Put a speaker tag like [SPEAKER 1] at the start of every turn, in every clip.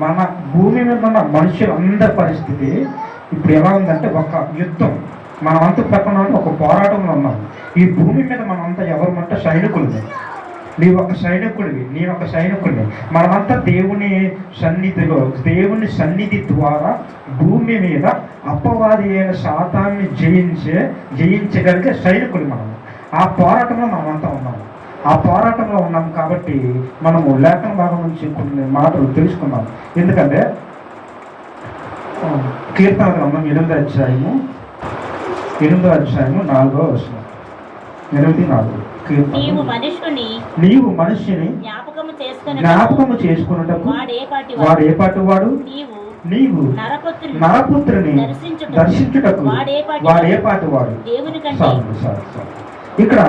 [SPEAKER 1] మన భూమి మీద ఉన్న మనుషులందరి పరిస్థితి ఇప్పుడు ఎలా ఉందంటే ఒక యుద్ధం. మనమంతా ప్రక్కన ఒక పోరాటంలో ఉన్నాం. ఈ భూమి మీద మనమంతా ఎవరమంటే సైనికులు. నీవు ఒక సైనికుడివి, నేను ఒక సైనికుడిని. మనమంతా దేవుని సన్నిధిలో, దేవుని సన్నిధి ద్వారా భూమి మీద అపవాది అయిన శాతాన్ని జయించగలిగే సైనికుడు మనము. ఆ పోరాటంలో మనమంతా ఉన్నాము. ఆ పోరాటంలో ఉన్నాం కాబట్టి మనము లేఖన భాగం నుంచి కొన్ని మాటలు తెలుసుకున్నాం. ఎందుకంటే కీర్తన గ్రంథం 8వ అధ్యాయము 4వ వచనం. 8:4 నీవు మనిషిని జ్ఞాపకము చేసుకున్నటకు వాడు ఏ పాటి వాడు, నీవు నరపుత్రుని దర్శించుటకు వాడు ఏ పాటి వాడు. ఇక్కడ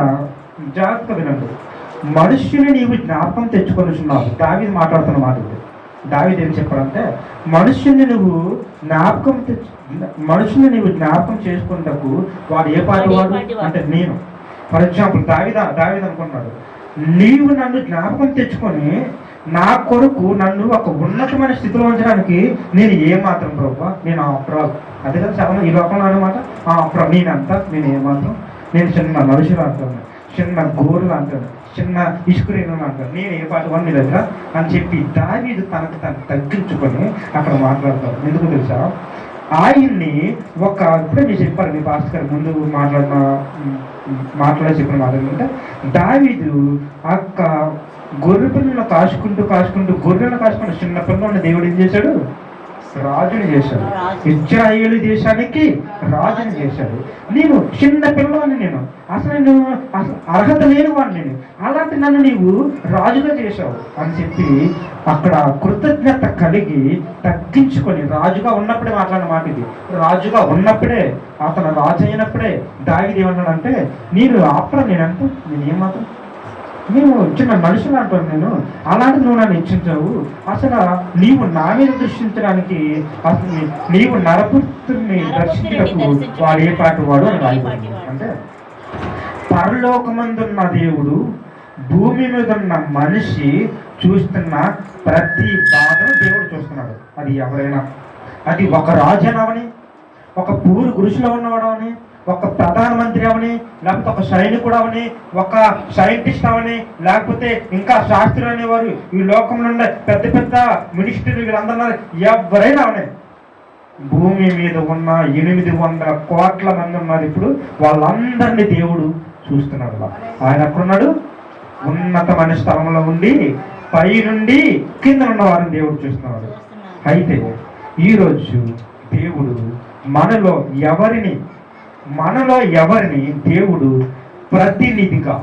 [SPEAKER 1] జాగ్రత్త వినండి. మనుష్యుని నీవు జ్ఞాపకం తెచ్చుకొనిచున్నావు. దావీదు మాట్లాడుతున్న మాట ఇది. దావీదు ఏం చెప్పాడంటే మనుష్యుని నీవు జ్ఞాపకం చేసుకున్నటకు వాడు ఏ పాటి వాడు అంటే నేను. ఫర్ ఎగ్జాంపుల్ దావీదు అనుకున్నాడు, నీవు నన్ను జ్ఞాపకం తెచ్చుకొని నా కొరకు నన్ను ఒక ఉన్నతమైన స్థితిలో ఉంచడానికి నేను ఏమాత్రం ప్రభు, నేను ఆఫ్రాల్. అదే కదా చాలా ఈ లోకంలో అనమాట. ఆఫ్రాల్ నేనంతా, నేను ఏమాత్రం, నేను చిన్న మనుషులు అంటాను, చిన్న గోరులు అంటాను, చిన్న ఇసుకురీలు అంటాను, నేను ఏ పాటు వాడిని దగ్గర అని చెప్పి దావీదు తనకు తగ్గించుకొని అక్కడ మాట్లాడతారు. ఎందుకు తెలుసా? ఆయన్ని ఇప్పుడే మీరు చెప్పారు, మీ పాస్టర్ గారు ముందు చెప్పిన మాట ఏంటంటే దావీదు గొర్రె పిల్లలను కాసుకుంటూ గొర్రెలను కాసుకుంటూ చిన్న పిల్లలను దేవుడు ఏం చేశాడు? రాజుని చేశాడు. ఇశ్రాయేలు దేశానికి రాజుని చేశాడు. నేను చిన్న పిల్లవాడిని, నేను అసలు అర్హత లేని వాడిని, నేను అలాంటి నన్ను నీవు రాజుగా చేశావు అని చెప్పి అక్కడ కృతజ్ఞత కలిగి తగ్గించుకొని రాజుగా ఉన్నప్పుడే మాట్లాడిన మాట ఇది. రాజుగా ఉన్నప్పుడే, అతను రాజు అయినప్పుడే దావీదు ఏమన్నాడంటే నేను నేనంటూ నేను ఏమాత్రం, నేను చిన్న మనుషులు అంటాను, నేను అలాంటి నువ్వు నన్ను హెచ్చించావు. అసలు నీవు నా మీద దృష్టించడానికి అసలు నీవు నరపుత్రుని దర్శించటకు వాడు ఏ పాటి వాడు అని రాయబడింది. అంటే పరలోకమందున్న దేవుడు భూమి మీద ఉన్న మనిషి చూస్తున్న ప్రతి బాధను దేవుడు చూస్తున్నాడు. అది ఎవరైనా, అది ఒక రాజు అవని, ఒక పూరు గురుసులో ఉన్నవాడవని, ఒక ప్రధానమంత్రి అవని, లేకపోతే ఒక సైనికుడు అవని, ఒక సైంటిస్ట్ అవని, లేకపోతే ఇంకా శాస్త్రులు అనేవారు, ఈ లోకంలో ఉండే పెద్ద పెద్ద మినిస్టర్లు వీళ్ళందరూ ఎవరైనా అవని, భూమి మీద ఉన్న 800 కోట్ల మంది ఉన్నారు. ఇప్పుడు వాళ్ళందరినీ దేవుడు చూస్తున్నాడు. ఆయన ఎక్కడున్నాడు? ఉన్నతమైన స్థలంలో ఉండి పై నుండి కింద ఉన్న వారిని దేవుడు చూస్తున్నాడు. అయితే ఈరోజు దేవుడు మనలో ఎవరిని దేవుడు ప్రతినిధిగా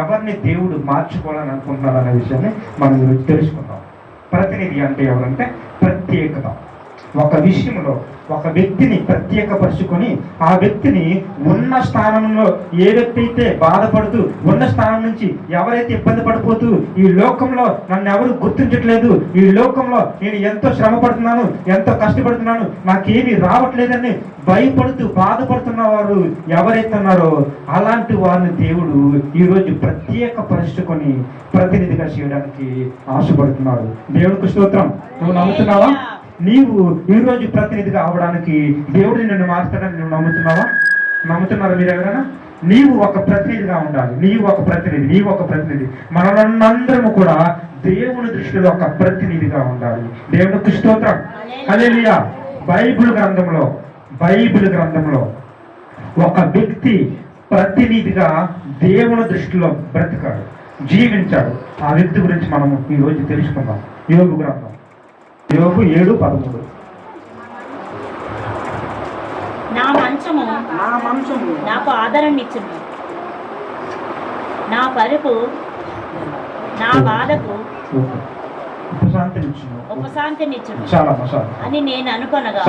[SPEAKER 1] ఎవరిని దేవుడు మార్చుకోవాలని అనుకుంటున్నాడు అనే విషయాన్ని మనం ఈరోజు తెలుసుకుందాం. ప్రతినిధి అంటే ఎవరంటే ప్రత్యేకత. ఒక విషయంలో ఒక వ్యక్తిని ప్రత్యేకపరుచుకొని ఆ వ్యక్తిని ఉన్న స్థానంలో, ఏ వ్యక్తి అయితే బాధపడుతూ ఉన్న స్థానం నుంచి ఎవరైతే ఇబ్బంది పడిపోతూ ఈ లోకంలో నన్ను ఎవరు గుర్తించట్లేదు, ఈ లోకంలో నేను ఎంతో శ్రమ పడుతున్నాను, ఎంతో కష్టపడుతున్నాను, నాకేమీ రావట్లేదని భయపడుతూ బాధపడుతున్న వారు ఎవరైతే ఉన్నారో అలాంటి వారిని దేవుడు ఈరోజు ప్రత్యేకపరుచుకొని ప్రతినిధిగా చేయడానికి ఆశపడుతున్నాడు. దేవుడికి స్తోత్రం. నువ్వు నమ్ముతున్నావా? నీవు ఈరోజు ప్రతినిధిగా అవడానికి దేవుడు నిన్ను మార్చాడని నువ్వు నమ్ముతున్నారా? మీరు ఎవరైనా? నీవు ఒక ప్రతినిధిగా ఉండాలి. నీవు ఒక ప్రతినిధి. మనలందరము కూడా దేవుని దృష్టిలో ఒక ప్రతినిధిగా ఉండాలి. దేవునికి స్తోత్రం. హల్లెలూయా. బైబిల్ గ్రంథంలో ఒక వ్యక్తి ప్రతినిధిగా దేవుని దృష్టిలో బ్రతికాడు, జీవించాడు. ఆ వ్యక్తి గురించి మనము ఈరోజు తెలుసుకుందాం. యోబు గ్రంథం, యోబు 7:13.
[SPEAKER 2] నా మంచము నాకు ఆదరణనిచ్చును, నా పరుపు నా బాధకు ఉపశాంతినిచ్చును అని నేను అనుకొనగా.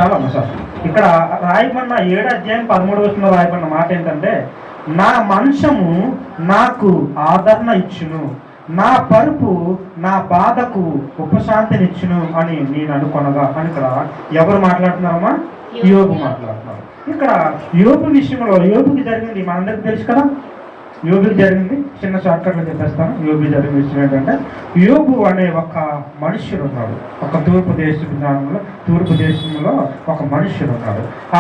[SPEAKER 1] ఇక్కడ రాయబడిన 7వ అధ్యాయం 13వ రాయబడిన మాట ఏంటంటే, నా మంచము నాకు ఆదరణ ఇచ్చును, నా పరుపు నా బాధకు ఉపశాంతినిచ్చును అని నేను అనుకొనగా అని ఇక్కడ ఎవరు మాట్లాడుతున్నారమ్మా? యోబు మాట్లాడుతున్నారు. ఇక్కడ యోబు విషయంలో యోబుకి జరిగింది మనందరికీ తెలుసు కదా. యోబుకి జరిగింది చిన్న షార్ట్కట్లో చెప్పేస్తాను. యోబుకి జరిగిన విషయం ఏంటంటే, యోబు అనే ఒక మనుష్యుడు ఉన్నాడు. ఒక తూర్పు దేశంలో ఒక మనుష్యుడు ఉన్నాడు. ఆ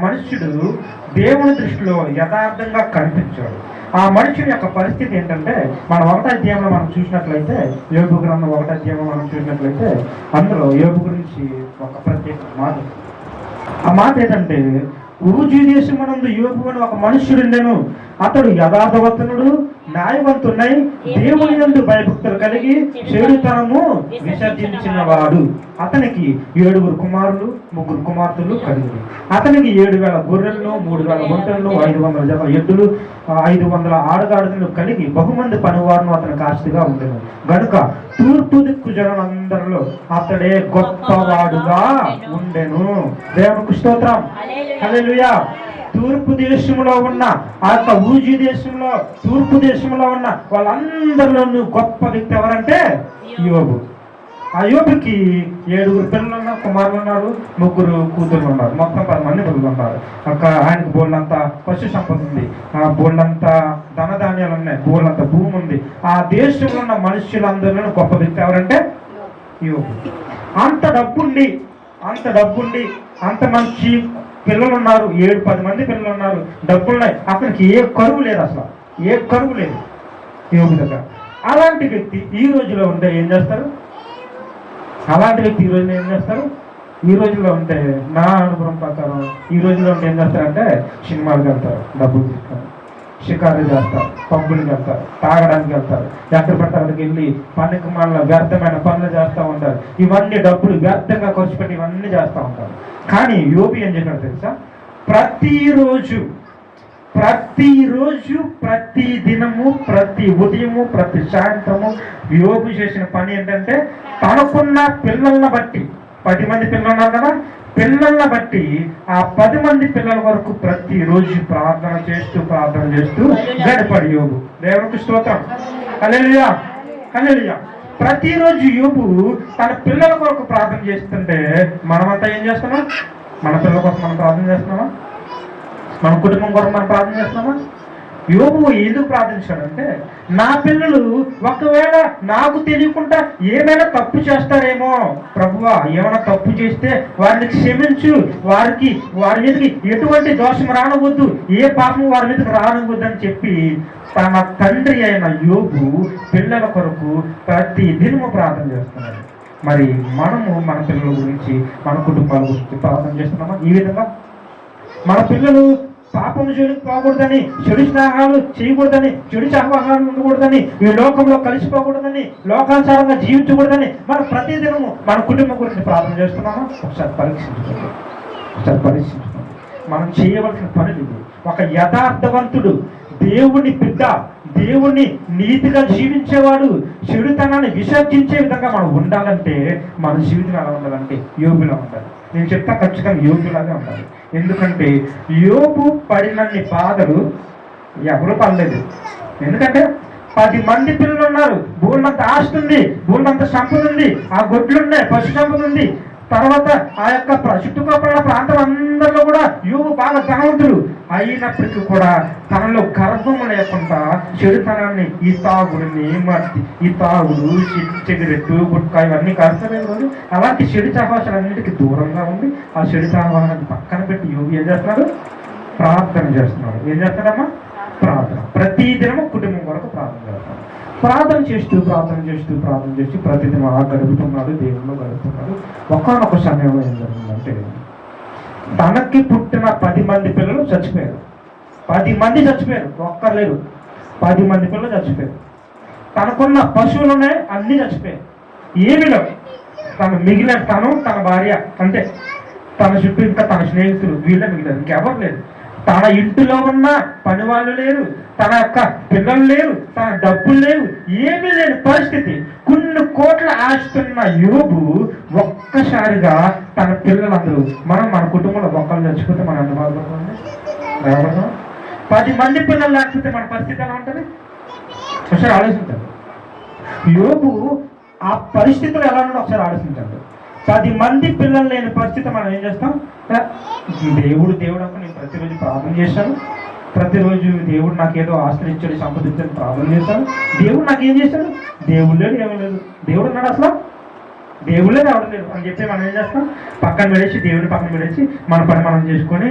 [SPEAKER 1] మనుష్యుడు దేవుని దృష్టిలో యథార్థంగా కనిపించాడు. ఆ మనుషుని యొక్క పరిస్థితి ఏంటంటే, మన 1వ అధ్యాయంలో మనం చూసినట్లయితే, యోబు గ్రంథం 1వ అధ్యాయంలో మనం చూసినట్లయితే, అందులో యోబు గురించి ఒక ప్రత్యేక మాట. ఆ మాట ఏంటంటే, ఊజు దేశమునందు యోబు అని ఒక మనుష్యుడుండెను. అతడు యథార్థవంతుడు, న్యాయవంతుడై దేవుని యందు భయభక్తులు కలిగి చెడుతనము విసర్జించినవాడు. అతనికి 7 కుమారులు 3 కుమార్తెలు కలిగి, అతనికి 7,000 గొర్రెలను 3,000 ఒంటెలను 500 జత ఎద్దులు 500 ఆడగాడులను కలిగి బహుమంది పనివారును అతనికి ఆస్తిగా ఉండెను. గనుక తూర్పు దిక్కు జనులందరిలో అతడే గొప్పవాడుగా ఉండెను. దేవునికి స్తోత్రం. హల్లెలూయా. తూర్పు దేశంలో ఉన్న ఆ యొక్క ఊజీ దేశంలో తూర్పు దేశంలో ఉన్న వాళ్ళందరిలోనూ గొప్ప వ్యక్తి ఎవరంటే యోబు. ఆ యోబుకి 7 పిల్లలు ఉన్నారు, కుమారులు ఉన్నారు, 3 కూతుర్లు ఉన్నారు, మొత్తం 10 మంది పిల్లలు ఉన్నారు. ఆయనకు బోళ్ళంతా పశు సంపద ఉంది, బోళ్ళంతా ధనధాన్యాలు ఉన్నాయి, బోళ్ళంతా భూమి ఉంది. ఆ దేశంలో ఉన్న మనుషులందరిలో గొప్ప వ్యక్తి ఎవరంటే యోబు. అంత డబ్బుండి అంత మంచి పిల్లలు ఉన్నారు, 7-10 మంది పిల్లలు ఉన్నారు, డబ్బులున్నాయి, అతనికి ఏ కరువు లేదు, అసలు ఏ కరువు లేదు యోబు దగ్గర. అలాంటి వ్యక్తి ఈ రోజులో ఉంటే ఏం చేస్తారు? ఈ రోజులో ఉంటే నా అనుభవం ప్రకారం ఈ రోజులో ఉంటే ఏం చేస్తారంటే, సినిమాలకు వెళ్తారు, డబ్బులు తీసుకొని షికారు చేస్తారు, పబ్బులకు వెళ్తారు, తాగడానికి వెళ్తారు, ఎక్కడ పడితే అక్కడికి వెళ్ళి పనికి మళ్ళీ వ్యర్థమైన పనులు చేస్తూ ఉంటారు. ఇవన్నీ డబ్బులు వ్యర్థంగా ఖర్చు పెట్టి ఇవన్నీ చేస్తూ ఉంటారు. కానీ యోబు ఏం చేశాడు తెలుసా? ప్రతిరోజు ప్రతి దినము, ప్రతి ఉదయము, ప్రతి సాయంత్రము యోబు చేసిన పని ఏంటంటే, తనకున్న పిల్లలను బట్టి 10 మంది పిల్లలు ఉన్నారు కదా, పిల్లలను బట్టి ఆ 10 మంది పిల్లల వరకు ప్రతిరోజు ప్రార్థన చేస్తూ గడిపాడు యోబు. దేవునికి స్తోత్రం. హల్లెలూయా. ప్రతిరోజు యోబు తన పిల్లల కొరకు ప్రార్థన చేస్తుంటే, మనమంతా ఏం చేస్తున్నాం? మన పిల్లల కోసం మనం ప్రార్థన చేస్తున్నామా? మన కుటుంబం కొరకు మనం ప్రార్థన చేస్తున్నామా? యోబు ఎందుకు ప్రార్థించాడంటే, నా పిల్లలు ఒకవేళ నాకు తెలియకుండా ఏమైనా తప్పు చేస్తారేమో ప్రభువా, ఏమైనా తప్పు చేస్తే వారిని క్షమించు, వారి మీదకి ఎటువంటి దోషం రానవద్దు, ఏ పాపం వారి మీదకి రానవద్దు అని చెప్పి తన తండ్రి అయిన యోబు పిల్లల కొరకు ప్రతి దినము ప్రార్థన చేస్తున్నాడు. మరి మనము మన పిల్లల గురించి, మన కుటుంబాల గురించి ప్రార్థన చేస్తున్నామా? ఈ విధంగా మన పిల్లలు పాపం జోలికి పోకూడదని, చెడు స్నేహాలు చేయకూడదని, చెడు సహవాసాలు ఉండకూడదని, ఈ లోకంలో కలిసిపోకూడదని, లోకానుసారంగా జీవించకూడదని మనం ప్రతిదినము మన కుటుంబం గురించి ప్రార్థన చేస్తున్నామా? ఒకసారి పరీక్షించుకోండి. మనం చేయవలసిన పనులు ఇవి. ఒక యథార్థవంతుడు, దేవుని బిడ్డ, దేవుణ్ణి నీతిగా జీవించేవాడు, చెడుతనాన్ని విసర్జించే విధంగా మనం ఉండాలంటే మన జీవితం ఎలా ఉండాలంటే యోబులా ఉండాలి. నేను చెప్తా, ఖచ్చితంగా యోబులాగే ఉండాలి. ఎందుకంటే యోబు పడినన్ని బాధలు ఎవరు పడలేదు. ఎందుకంటే 10 మంది పిల్లలు ఉన్నారు, బోళ్ళంత ఆస్తి ఉంది, బోళ్ళంత సంపద ఉంది, ఆ గొడ్లున్నాయి, పశు సంపద ఉంది. తర్వాత ఆ యొక్క చుట్టుపక్కల ప్రాంతం అందరిలో కూడా యోబు బాగా ధనవంతుడు అయినప్పటికీ కూడా తనలో గర్వం లేకుండా చెడుతనాన్ని, ఈ తాగుడు, సిగరెట్టు, గుట్కా ఇవన్నీ కాల్చలేదు రోజు. అలాంటి చెడు సహవాసాలన్నిటికీ దూరంగా ఉండి ఆ చెడు సహవాసాన్ని పక్కన పెట్టి యోబు ఏం చేస్తున్నాడు? ప్రార్థన చేస్తున్నాడు. ఏం చేస్తాడమ్మా? ప్రార్థన. ప్రతి దినము కుటుంబం కొరకు ప్రార్థన చేస్తాడు. ప్రార్థన చేస్తూ ప్రతిదినం అలా గడుపుతున్నాడు, దేవుళ్ళు గడుపుతున్నాడు. ఒకానొక సమయంలో ఏం జరిగిందంటే, తనకి పుట్టిన 10 మంది పిల్లలు చచ్చిపోయారు. 10 మంది చచ్చిపోయారు, ఒక్కరు లేరు. 10 మంది పిల్లలు చచ్చిపోయారు. తనకున్న పశువులు ఉన్నాయి, అన్నీ చచ్చిపోయాయి. ఏమి లేవు. తన భార్య, అంటే తన చుట్టూ ఇంకా తన స్నేహితులు, వీళ్ళే మిగిలారు, ఇంకెవరు లేదు. తన ఇంటిలో ఉన్న పని వాళ్ళు లేరు, తన యొక్క పిల్లలు లేరు, తన డబ్బులు లేవు, ఏమీ లేని పరిస్థితి. కొన్ని కోట్ల ఆస్తున్న యోబు ఒక్కసారిగా తన పిల్లలందరూ, మన కుటుంబంలో ఒక్కళ్ళు చచ్చిపోతే మనం ఎంత బాధపడుతుంది? 10 మంది పిల్లలు లేకపోతే మన పరిస్థితి ఎలా ఉంటుంది? ఒకసారి ఆలోచించండి. యోబు ఆ పరిస్థితులు ఎలా ఉన్నాడో ఒకసారి ఆలోచించండి. 10 మంది పిల్లలు లేని పరిస్థితి మనం ఏం చేస్తాం? దేవుడు అప్పుడు నేను ప్రతిరోజు ప్రార్థన చేశాను, ప్రతిరోజు దేవుడు నాకేదో ఆస్తులు ఇచ్చాడు, సంపద ఇచ్చాడు, ప్రార్థన చేశాను. దేవుడు నాకేం చేశాడు? దేవుడు లేడు, ఏమీ లేదు. దేవుడు ఉన్నాడు అసలు? దేవుడు లేదు, ఎవడు లేదు అని చెప్పి మనం ఏం చేస్తాం? పక్కన పెడేసి, దేవుడిని పక్కన పెడేసి మన పని మనం చేసుకొని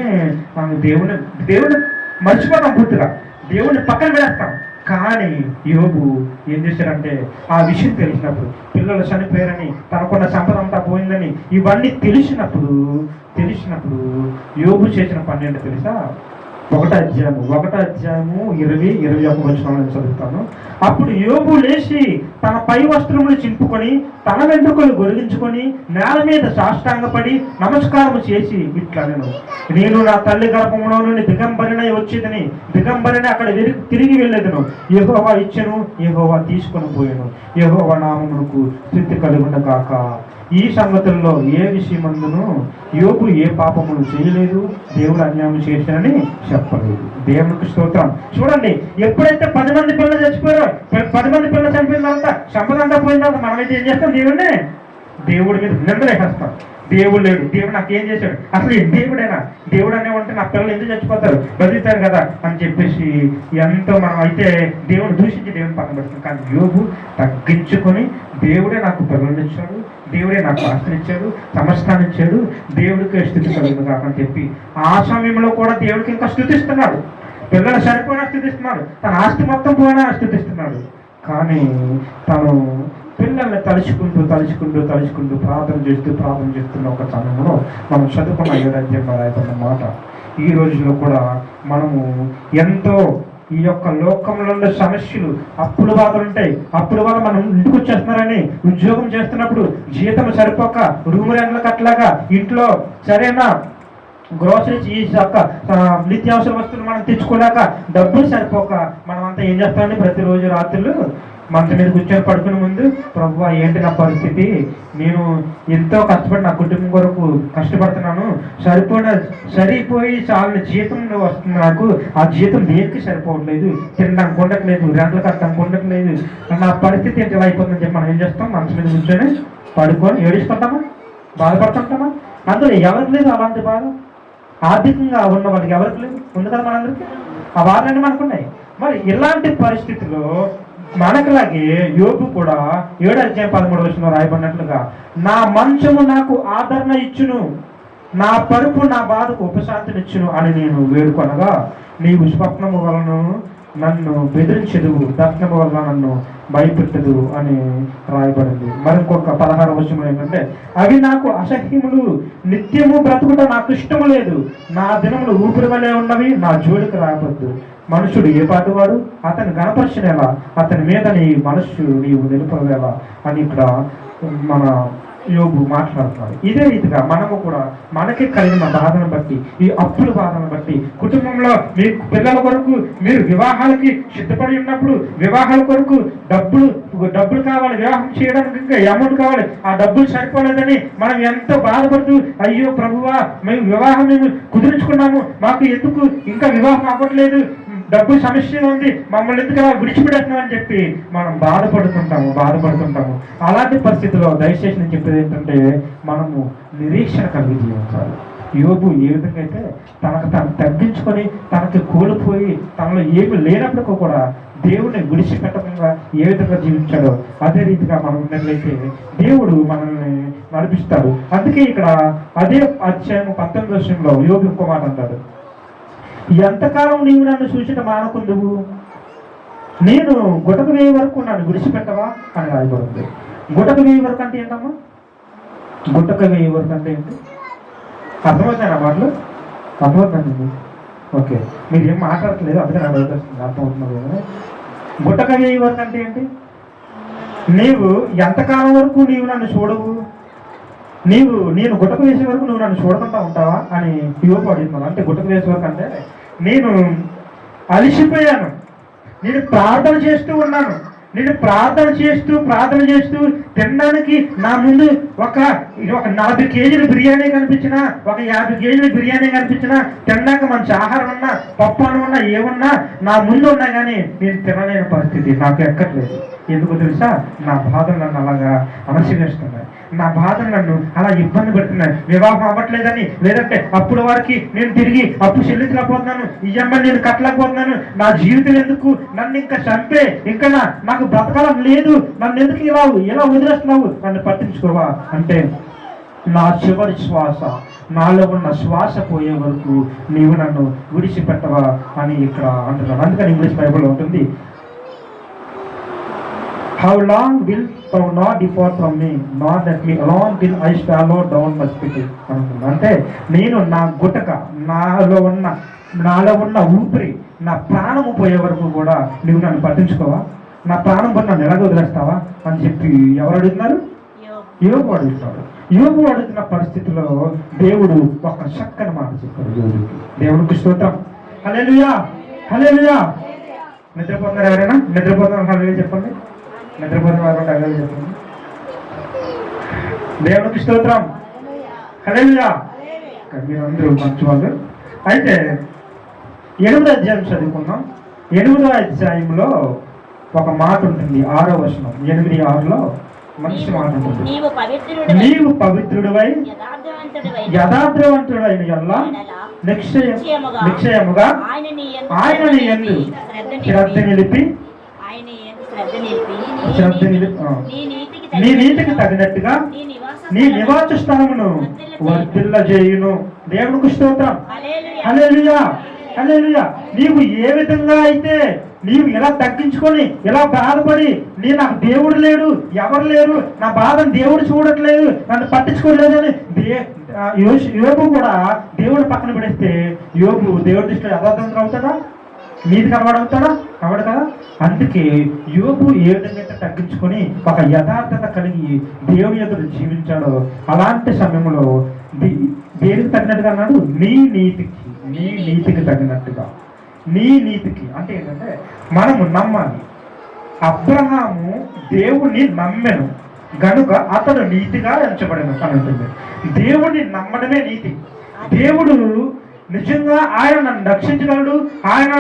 [SPEAKER 1] దేవుడిని మర్చిపోతాం పూర్తిగా, దేవుడిని పక్కన పెడేస్తాం. కానీ యోబు ఏం చేశాడంటే, ఆ విషయం తెలిసినప్పుడు, పిల్లలు చనిపోయారని, తనకున్న సంపద అంతా పోయిందని ఇవన్నీ తెలిసినప్పుడు యోబు చేసిన పని ఏంటో తెలుసా? 1వ అధ్యాయము 20-21 వచనాలను చదువుతాను. అప్పుడు యోబు లేచి తన పై వస్త్రములు చింపుకొని, తన వెంట్రుకలు గొరిగించుకొని, నేల మీద సాష్టాంగపడి నమస్కారం చేసి ఇట్లా, నేను నా తల్లి గర్భంలో నుండి దిగంబరినై వచ్చేదని, దిగంబరిని అక్కడ తిరిగి వెళ్ళేదను. యెహోవా ఇచ్చెను, యెహోవా తీసుకొని పోయాను, యెహోవా నామమునకు స్తుతి కలుగును గాక. ఈ సంగతుల్లో ఏ విషయమందును యోబు ఏ పాపమును చేయలేదు, దేవుడు అన్యాయం చేశానని చెప్పలేదు. దేవునికి స్తోత్రం. చూడండి, ఎప్పుడైతే 10 మంది పిల్లలు చచ్చిపోయారో, 10 మంది పిల్లలు చనిపోయిన తర్వాత, సంపద అంతా పోయిన తర్వాత మనమైతే ఏం చేస్తాం? దేవుడి మీద నిందలేసేస్తాం. దేవుడు లేడు, దేవుడు నాకేం చేశాడు, అసలు దేవుడైనా, దేవుడు అనే ఉంటే నా పిల్లలు ఎందుకు చచ్చిపోతారు, బతుకుతారు కదా అని చెప్పేసి ఎంతో మనం అయితే దేవుడు దూషించి దేవుని పక్కన పెడుతుంది. కానీ యోబు తగ్గించుకొని, దేవుడే నాకు పిల్లలు ఇచ్చాడు, దేవుడే నాకు ఆస్తిని ఇచ్చాడు, సమస్తాన్ని ఇచ్చాడు, దేవుడికి స్థుతి కలుగును కాకని చెప్పి ఆ సమయంలో కూడా దేవుడికి ఇంకా స్థుతిస్తున్నాడు. పిల్లలు సరిపోయినా స్థుతిస్తున్నాడు, తన ఆస్తి మొత్తం పోయినా స్థుతిస్తున్నాడు. కానీ తను పిల్లల్ని తలుచుకుంటూ ప్రార్థన చేస్తున్న ఒక సమయంలో మనం చదువుకున్న 7వ అధ్యాయంలో రాయబడిన మాట, ఈ రోజులో కూడా మనము ఎంతో ఈ యొక్క లోకంలో ఉండే సమస్యలు, అప్పుల బాధలు ఉంటాయి. అప్పుల వల్ల మనం ఇంటికి వచ్చేస్తున్నారని ఉద్యోగం చేస్తున్నప్పుడు జీతం సరిపోక, రూమ్ రెంట్లకు అట్లాగా ఇంట్లో సరైన గ్రోసరీస్, ఈ యొక్క నిత్యావసర వస్తువులు మనం తెచ్చుకోలేక, డబ్బులు సరిపోక మనం అంతా ఏం చేస్తామండి? ప్రతిరోజు రాత్రులు మంచం మీద కూర్చొని పడుకునే ముందు, ప్రభువా ఏంటి నా పరిస్థితి, నేను ఎంతో కష్టపడి నా కుటుంబం కొరకు కష్టపడుతున్నాను, సరిపోయి చాలా జీతం వస్తుంది నాకు, ఆ జీతం దేనికి సరిపోవట్లేదు, తినడానికి ఉండట్లేదు, రెంట్ల కట్టడానికి ఉండట్లేదు, నా పరిస్థితి ఏంటి ఇలా అయిపోతుందని చెప్పి మనం ఏం చేస్తాం? మంచం మీద కూర్చొని పడుకొని ఏడుస్తుంటామా, బాధపడుతుంటామా? అందులో ఎవరికి లేదు అలాంటి బాధ? ఆర్థికంగా ఉన్న వాళ్ళకి ఎవరికి లేదు, ఉంది కదా మనందరికీ. ఆ బాధలన్నీ మనకున్నాయి. మరి ఇలాంటి పరిస్థితుల్లో మనకులాగే యోబు కూడా 7వ అధ్యాయం 13వ వచనంలో రాయబడినట్లుగా, నా మంచము నాకు ఆదరణ ఇచ్చును, నా పరుపు నా బాధకు ఉపశాంతినిచ్చును అని నేను వేడుకొనగా, నీవు స్వప్నము వలన నన్ను బెదిరించదు, దర్శనము వల్ల నన్ను భయపెట్టదు అని రాయబడింది. మరొక 16వ వచనం ఏంటంటే, అవి నాకు అసహ్యములు, నిత్యము బ్రతుకుట నాకు ఇష్టము లేదు, నా దినములు ఊపిరి వలె ఉన్నవి, నా జోలికి రావద్దు. మనుషుడు ఏ పాటువాడు, అతను గణపరిచినేలా, అతని మీద నీ మనస్సు నీవు నిలుపవేలా అని ఇక్కడ మన యోబు మాట్లాడుతున్నాడు. ఇదే రీతిగా మనము కూడా మనకి కలిగిన బాధను బట్టి, ఈ అప్పుల బాధను బట్టి, కుటుంబంలో మీ పిల్లల కొరకు మీరు వివాహాలకి సిద్ధపడి ఉన్నప్పుడు, వివాహాల కొరకు డబ్బులు కావాలి, వివాహం చేయడానికి ఇంకా అమౌంట్ కావాలి, ఆ డబ్బులు సరిపోలేదని మనం ఎంతో బాధపడుతూ, అయ్యో ప్రభువా మేము కుదుర్చుకున్నాము, మాకు ఎందుకు ఇంకా వివాహం అవ్వట్లేదు, డబ్బు సమస్య ఉంది, మమ్మల్ని ఎందుకు అలా విడిచిపెడుతున్నాం అని చెప్పి మనం బాధపడుతుంటాము. అలాంటి పరిస్థితుల్లో దయచేసి నేను చెప్పేది ఏంటంటే, మనము నిరీక్షణ కలిగి జీవించాలి. యోబు ఏ విధంగా అయితే తనకు తను తగ్గించుకొని, తనకు కోల్పోయి, తనలో ఏమి లేనప్పటికీ కూడా దేవుడిని విడిచిపెట్టకుండా ఏ విధంగా జీవించాడో అదే రీతిగా మనం ఉన్నట్లయితే దేవుడు మనల్ని నడిపిస్తాడు. అందుకే ఇక్కడ అదే అధ్యాయం 19వ వచనంలో యోబు ఇంకో మాట అంటాడు, ఎంతకాలం నీవు నన్ను చూసిన మానకుందువు, నేను గుటకు వేయ వరకు నన్ను విడిచిపెట్టవా అని రాయబడింది. గుటకు వేయ వరకు అంటే ఏంటమ్మా? గుటక వేయ వరకు అంటే ఏంటి? అర్థమవుతాయి నా మాటలు? అర్థమవుతానండి. ఓకే, మీరు ఏం మాట్లాడట్లేదు, అందుకే నాకు అర్థమవుతున్నారు కదా. గుటక వేయ వరకు అంటే ఏంటి? నీవు ఎంతకాలం వరకు నీవు నన్ను చూడవు, నేను గుటక వేసే వరకు నువ్వు నన్ను చూడకుండా ఉంటావా అని యోబు అడిగినాను. అంటే గుటక వేసే వరకు అంటే నేను అలిసిపోయాను, నేను ప్రార్థన చేస్తూ ఉన్నాను, నేను ప్రార్థన చేస్తూ తినడానికి నా ముందు ఒక 40 కేజీల బిర్యానీ కనిపించినా, ఒక 50 కేజీల బిర్యానీ కనిపించినా, తినడానికి మంచి ఆహారం ఉన్నా, పప్పు అన్నం ఉన్నా, ఏమన్నా నా ముందు ఉన్నా కానీ నేను తినలేని పరిస్థితి నాకు ఎక్కట్లేదు. ఎందుకు తెలుసా? నా బాధలు నన్ను అలాగా అణచివేస్తున్నాయి. నా బాధలు నన్ను అలా ఇబ్బంది పెడుతున్నాయి. వివాహం అవ్వట్లేదని, లేదంటే అప్పుడు వారికి నేను తిరిగి అప్పు చెల్లించలేకపోతున్నాను, ఈఎంఐ నేను కట్టలేకపోతున్నాను, నా జీవితం ఎందుకు, నన్ను ఇంకా చంపే, ఇంకా నాకు బ్రతకాలం లేదు, నన్ను ఎందుకు ఇలా వదిలేస్తున్నావు, నన్ను పట్టించుకోవా అంటే నా చివరి శ్వాస, నాలో ఉన్న శ్వాస పోయే వరకు నీవు నన్ను విడిచిపెట్టవా అని ఇక్కడ అంటున్నాను. అందుకని ఇంగ్లీష్ బైబిల్లో ఉంటుంది, how long will thou not depart from me, not that me alone till I swallow down my spittle అంటున్నాను. అంటే నేను నా గుటక, నాలో ఉన్న ఊపిరి, నా ప్రాణము పోయే వరకు కూడా నువ్వు నన్ను పట్టించుకోవా, నా ప్రాణం పోయి నన్ను ఎలాగ వదిలేస్తావా అని చెప్పి ఎవరు అడుగుతున్నారు? యోబు అడుగుతాడు. యోబు అడుగుతున్న పరిస్థితిలో దేవుడు ఒక చక్కని మాట చెప్పాడు యోబుకి. దేవునికి స్తోత్రం. హల్లెలూయా, హల్లెలూయా. నిద్రపోతున్నారు ఎవరైనా? నిద్రపోతున్నారు హల్లెలూయా చెప్పండి. నిద్రపోతున్న వారు హల్లెలూయా చెప్పండి. దేవునికి స్తోత్రం. హల్లెలూయా. మీరందరూ మంచి వాళ్ళు. అయితే 8వ అధ్యాయం చదువుకుందాం. 8వ అధ్యాయంలో ఒక మాట ఉంటుంది, 6వ వచనం, 8:6లో మంచి మాట ఉంటుంది. నీవు పవిత్రుడివై యథార్థవంతుడైన యెహోవా నిశ్చయముగా ఆయన నీ యందు శ్రద్ధ నిలిపి నీ నీతికి తగినట్టుగా నీ నివాస స్థలమును వర్ధిల్ల చేయును. దేవునికి స్తోత్రం. హల్లెలూయా, హల్లెలూయా. నీవు ఏ విధంగా అయితే నీవు ఇలా తగ్గించుకొని ఇలా బాధపడి నాకు దేవుడు లేడు, ఎవరు లేరు, నా బాధను దేవుడు చూడట్లేదు, నన్ను పట్టించుకోలేదు అని యోబు కూడా దేవుడు పక్కన పెడిస్తే యోబు దేవుడి దృష్టిలో యథార్థవంతుడు అవుతాడా? నీతి కనబడవుతాడా? అవడు కదా. అందుకే యోబు ఏ విధంగా అయితే తగ్గించుకొని ఒక యథార్థత కలిగి దేవుని ఎదురు జీవించాడో అలాంటి సమయంలో దేనికి తగినట్టుగా అన్నాడు? నీ నీతికి తగినట్టుగా. నీ నీతికి అంటే ఏంటంటే మనము నమ్మాలి. అబ్రహాము దేవుణ్ణి నమ్మెను గనుక అతడు నీతిగా ఎంచబడను అని ఉంటుంది. దేవుణ్ణి నమ్మడమే నీతి. దేవుడు నిజంగా ఆయన నన్ను రక్షించగలడు, ఆయన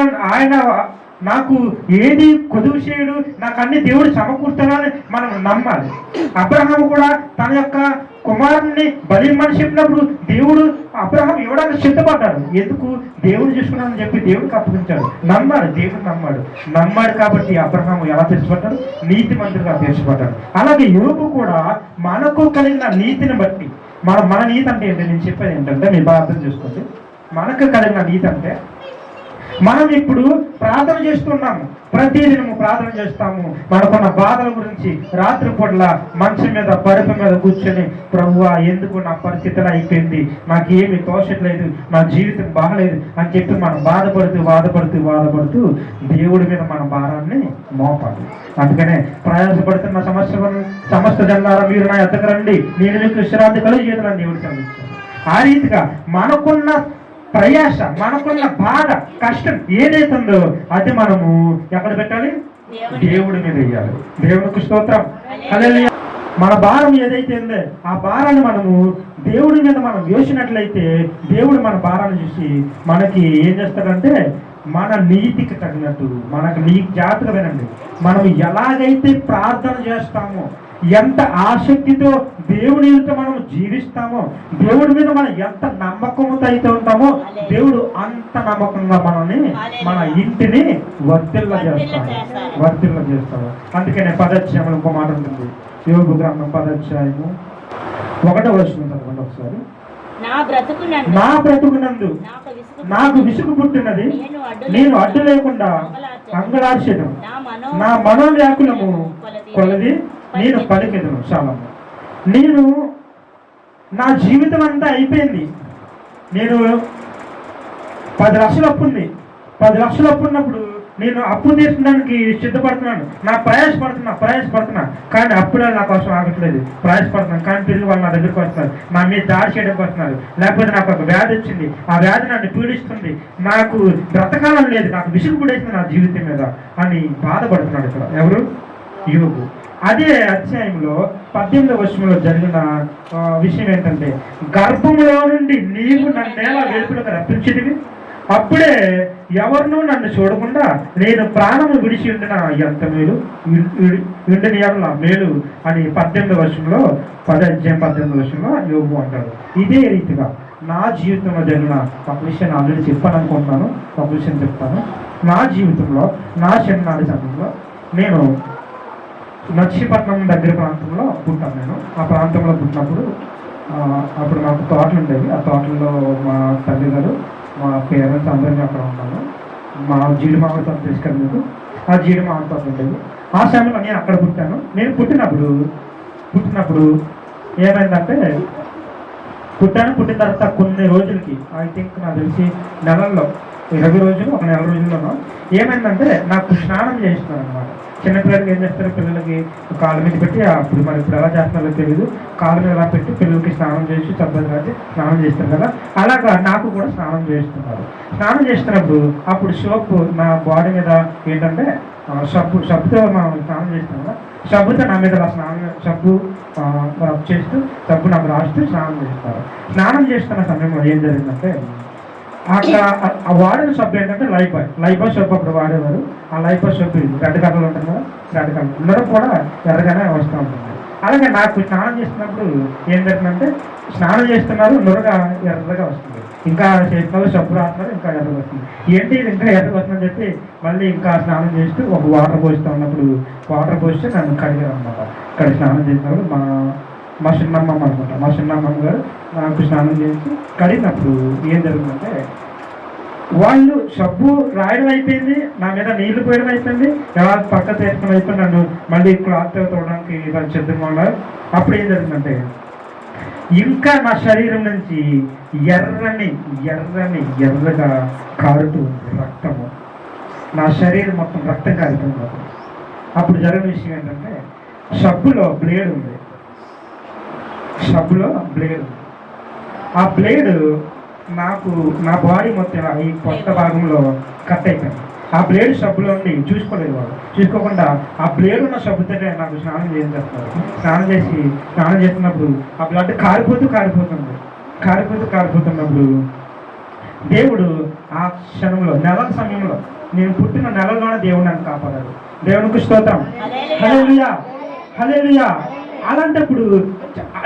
[SPEAKER 1] నాకు ఏది కొదువు చేయడు, నాకు అన్ని దేవుడు సమకూర్చాలని మనం నమ్మాలి. అబ్రహాము కూడా తన యొక్క కుమారుణ్ణి బలిమ్మని చెప్పినప్పుడు దేవుడు అబ్రహాం ఇవ్వడానికి సిద్ధపడ్డాడు. ఎందుకు? దేవుడు చూసుకున్నాడని చెప్పి దేవుడికి అప్పగించాడు. నమ్మాడు, దేవుడు నమ్మాడు కాబట్టి అబ్రహాము ఎలా తీర్చబడ్డాడు? నీతి మంత్రిగా తీర్చబడ్డాడు. అలాగే యోబు కూడా మనకు కలిగిన నీతిని బట్టి మన నీతి అంటే ఏంటి? నేను చెప్పేది ఏంటంటే మీరు బాగా అర్థం చేసుకోండి. మనకు కలిగిన నీతి అంటే మనం ఇప్పుడు ప్రార్థన చేస్తున్నాము, ప్రతిదినము ప్రార్థన చేస్తాము. మనకున్న బాధల గురించి రాత్రి పూటల మంచం మీద పరుపు మీద కూర్చొని, ప్రభువా ఎందుకు నా పరిస్థితులు అయిపోయింది, నాకేమి తోచట్లేదు, నా జీవితం బాగలేదు అని చెప్పి మనం బాధపడుతూ దేవుడి మీద మన భారాన్ని మోపాలి. అందుకనే ప్రయాసపడుతున్న సమస్త జనారా మీరు నా ఎద్దకు రండి, నేను మీకు విశ్రాంతి కలిగేదని దేవుడు చదివించాను. ఆ రీతిగా మనకున్న ప్రయాస, మనకున్న బాధ, కష్టం ఏదైతుందో అది మనము ఎక్కడ పెట్టాలి? దేవుడి మీద వేయాలి. దేవునికి స్తోత్రం. హల్లెలూయా. మన భారం ఏదైతే ఉందో ఆ భారాన్ని మనము దేవుడి మీద మనం వేసినట్లయితే దేవుడు మన భారాన్ని చూసి మనకి ఏం చేస్తాడంటే మన నీతికి తగినట్టు మనకు జాగ్రత్తగా వినండి. మనం ఎలాగైతే ప్రార్థన చేస్తామో, ఎంత ఆసక్తితో దేవునితో మనం జీవిస్తామో, దేవుడి మీద మనం ఎంత నమ్మకంతో అయితే ఉంటామో దేవుడు అంత నమ్మకంగా మనల్ని మన ఇంటిని వర్ధిల్ల చేస్తాడు. అందుకనే 10వ అధ్యాయంలో ఇంకో మాట ఉంటుంది. యోబు గ్రంథం 10వ అధ్యాయము 1వ వచనం చదవండి ఒకసారి. నా బ్రతుకునందు నాకు విసుగు పుట్టినది, నేను అడ్డు లేకుండా అంగలార్చెదను, నా మనోవ్యాకులము కొలది నేను పలికెదను. చాలా నేను నా జీవితం అంతా అయిపోయింది. నేను 10 లక్షలు అప్పు ఉంది. 10 లక్షలు అప్పు ఉన్నప్పుడు నేను అప్పు తీర్చడానికి సిద్ధపడుతున్నాను. ప్రయాసపడుతున్నా కానీ అప్పుడే నా కోసం ఆగట్లేదు. ప్రయాసపడుతున్నాను కానీ తిరిగి వాళ్ళు నా దగ్గరికి వస్తున్నారు, నా మీద దాడి చేయడానికి వస్తున్నారు. లేకపోతే నాకు ఒక వ్యాధి వచ్చింది, ఆ వ్యాధి నన్ను పీడిస్తుంది, నాకు బ్రతకాలం లేదు, నాకు విసుగు పడేస్తుంది నా జీవితం మీద అని బాధపడుతున్నాడు. ఇక్కడ ఎవరు? యోబు. అదే అధ్యాయంలో 18వ వచనంలో జరిగిన విషయం ఏంటంటే, గర్భంలో నుండి నీవు నన్నేలా వెలుపులకు రప్పించితివి, అప్పుడే ఎవరినూ నన్ను చూడకుండా నేను ప్రాణము విడిచి ఉండిన ఎంత మేలు విండిన ఎడల మేలు అని 18వ వర్షంలో 18వ వర్షంలో యోబు అంటాడు. ఇదే రీతిగా నా జీవితంలో జరిగిన ఒక విషయాన్ని ఆల్రెడీ చెప్పాలనుకుంటున్నాను. ఒక విషయం చెప్తాను. నా జీవితంలో నా చిన్ననాటి సమయంలో నేను నర్సీపట్నం దగ్గర ప్రాంతంలో పుట్టాను. నేను ఆ ప్రాంతంలో పుట్టినప్పుడు అప్పుడు మాకు తోటలు ఉండేవి. ఆ తోటల్లో మా తల్లి గారు మా పేరెంట్స్ అందరినీ అక్కడ ఉన్నాను. మా జీడి మామిడి తోట తీసుకెళ్ళలేదు. ఆ జీడి మామిడి తోట ఉండేది. ఆ సమయంలో నేను అక్కడ పుట్టాను. నేను పుట్టినప్పుడు ఏమైందంటే పుట్టిన తర్వాత కొన్ని రోజులకి ఐ థింక్ నాకు తెలిసి నెలల్లో 20 రోజులు ఒక నెల రోజుల్లోనో ఏమైందంటే నాకు స్నానం చేస్తున్నారు అనమాట. చిన్నపిల్లలకి ఏం చేస్తారు, పిల్లలకి కాళ్ళ మీద పెట్టి అప్పుడు మరి ఇప్పుడు ఎలా చేస్తున్నారో తెలియదు, కాళ్ళ మీద ఎలా పెట్టి పిల్లలకి స్నానం చేసి చబ్బలు రాసి స్నానం చేస్తారు కదా, అలాగా నాకు కూడా స్నానం చేస్తున్నారు. స్నానం చేస్తున్నప్పుడు అప్పుడు సోప్ నా బాడీ మీద ఏంటంటే సబ్బుతో మనం స్నానం చేస్తాం కదా, సబ్బుతో నా మీద సబ్బు రబ్ చేస్తూ సబ్బు నాకు రాస్తూ స్నానం చేస్తారు. స్నానం చేస్తున్న సమయంలో ఏం జరిగిందంటే అక్కడ ఆ వాడిన సబ్బు ఏంటంటే లైఫాయ్ సబ్బు అప్పుడు వాడేవారు. ఆ లైఫాయ్ సబ్బు రెడ్ కలర్లో ఉంటుంది కదా, రెడ్ కలర్ ఉండడం కూడా ఎర్రగానే వస్తూ ఉంటుంది. అలాగే నాకు స్నానం చేస్తున్నప్పుడు ఏం జరిగిందంటే స్నానం చేస్తున్నారు, నురగా ఎర్రగా వస్తుంది. ఇంకా చేస్తున్నారు, సబ్బు రాస్తున్నారు, ఇంకా ఎర్రగా వస్తుంది. ఏంటి ఇది ఇంకా ఎర్రగా వస్తుందని చెప్పి మళ్ళీ ఇంకా స్నానం చేస్తూ ఒక వాటర్ పోస్తూ ఉన్నప్పుడు వాటర్ పోస్తే నన్ను కడిగారు అనమాట. ఇక్కడ స్నానం చేసినప్పుడు మా చిన్నమ్మమ్మ అనుకుంటా, మా చిన్నమ్మమ్మ గారు నాకు స్నానం చేసి కడిగినప్పుడు ఏం జరుగుతుందంటే వాళ్ళు సబ్బు రాయడం అయిపోయింది, నా మీద నీళ్లు పోయడం అయిపోయింది, ఎలా పక్క తీర్చడం అయిపోయింది, నన్ను మళ్ళీ క్లాత్ తోడడానికి సిద్ధంగా ఉన్నారు. అప్పుడు ఏం జరుగుతుందంటే ఇంకా నా శరీరం నుంచి ఎర్రగా కారుతూ ఉంది రక్తము. నా శరీరం మొత్తం రక్తం కారుతుంది. అప్పుడు జరిగిన విషయం ఏంటంటే సబ్బులో బ్లేడ్ ఉంది. ఆ బ్లేడ్ నాకు నా బాడీ మొత్తం ఈ కొత్త భాగంలో కట్ అయిపోయింది. ఆ బ్లేడ్ సబ్బులో ఉండి చూసుకోలేదు వాళ్ళు. చూసుకోకుండా ఆ బ్లేడ్ ఉన్న సబ్బుతో నాకు స్నానం చేస్తారు. స్నానం చేస్తున్నప్పుడు ఆ బ్లడ్ కారిపోతున్నప్పుడు దేవుడు ఆ క్షణంలో నెలల సమయంలో నేను పుట్టిన నెలలోనే దేవుడు నన్ను కాపాడాడు. దేవునికి స్తోత్రం. హల్లెలూయా. అలాంటప్పుడు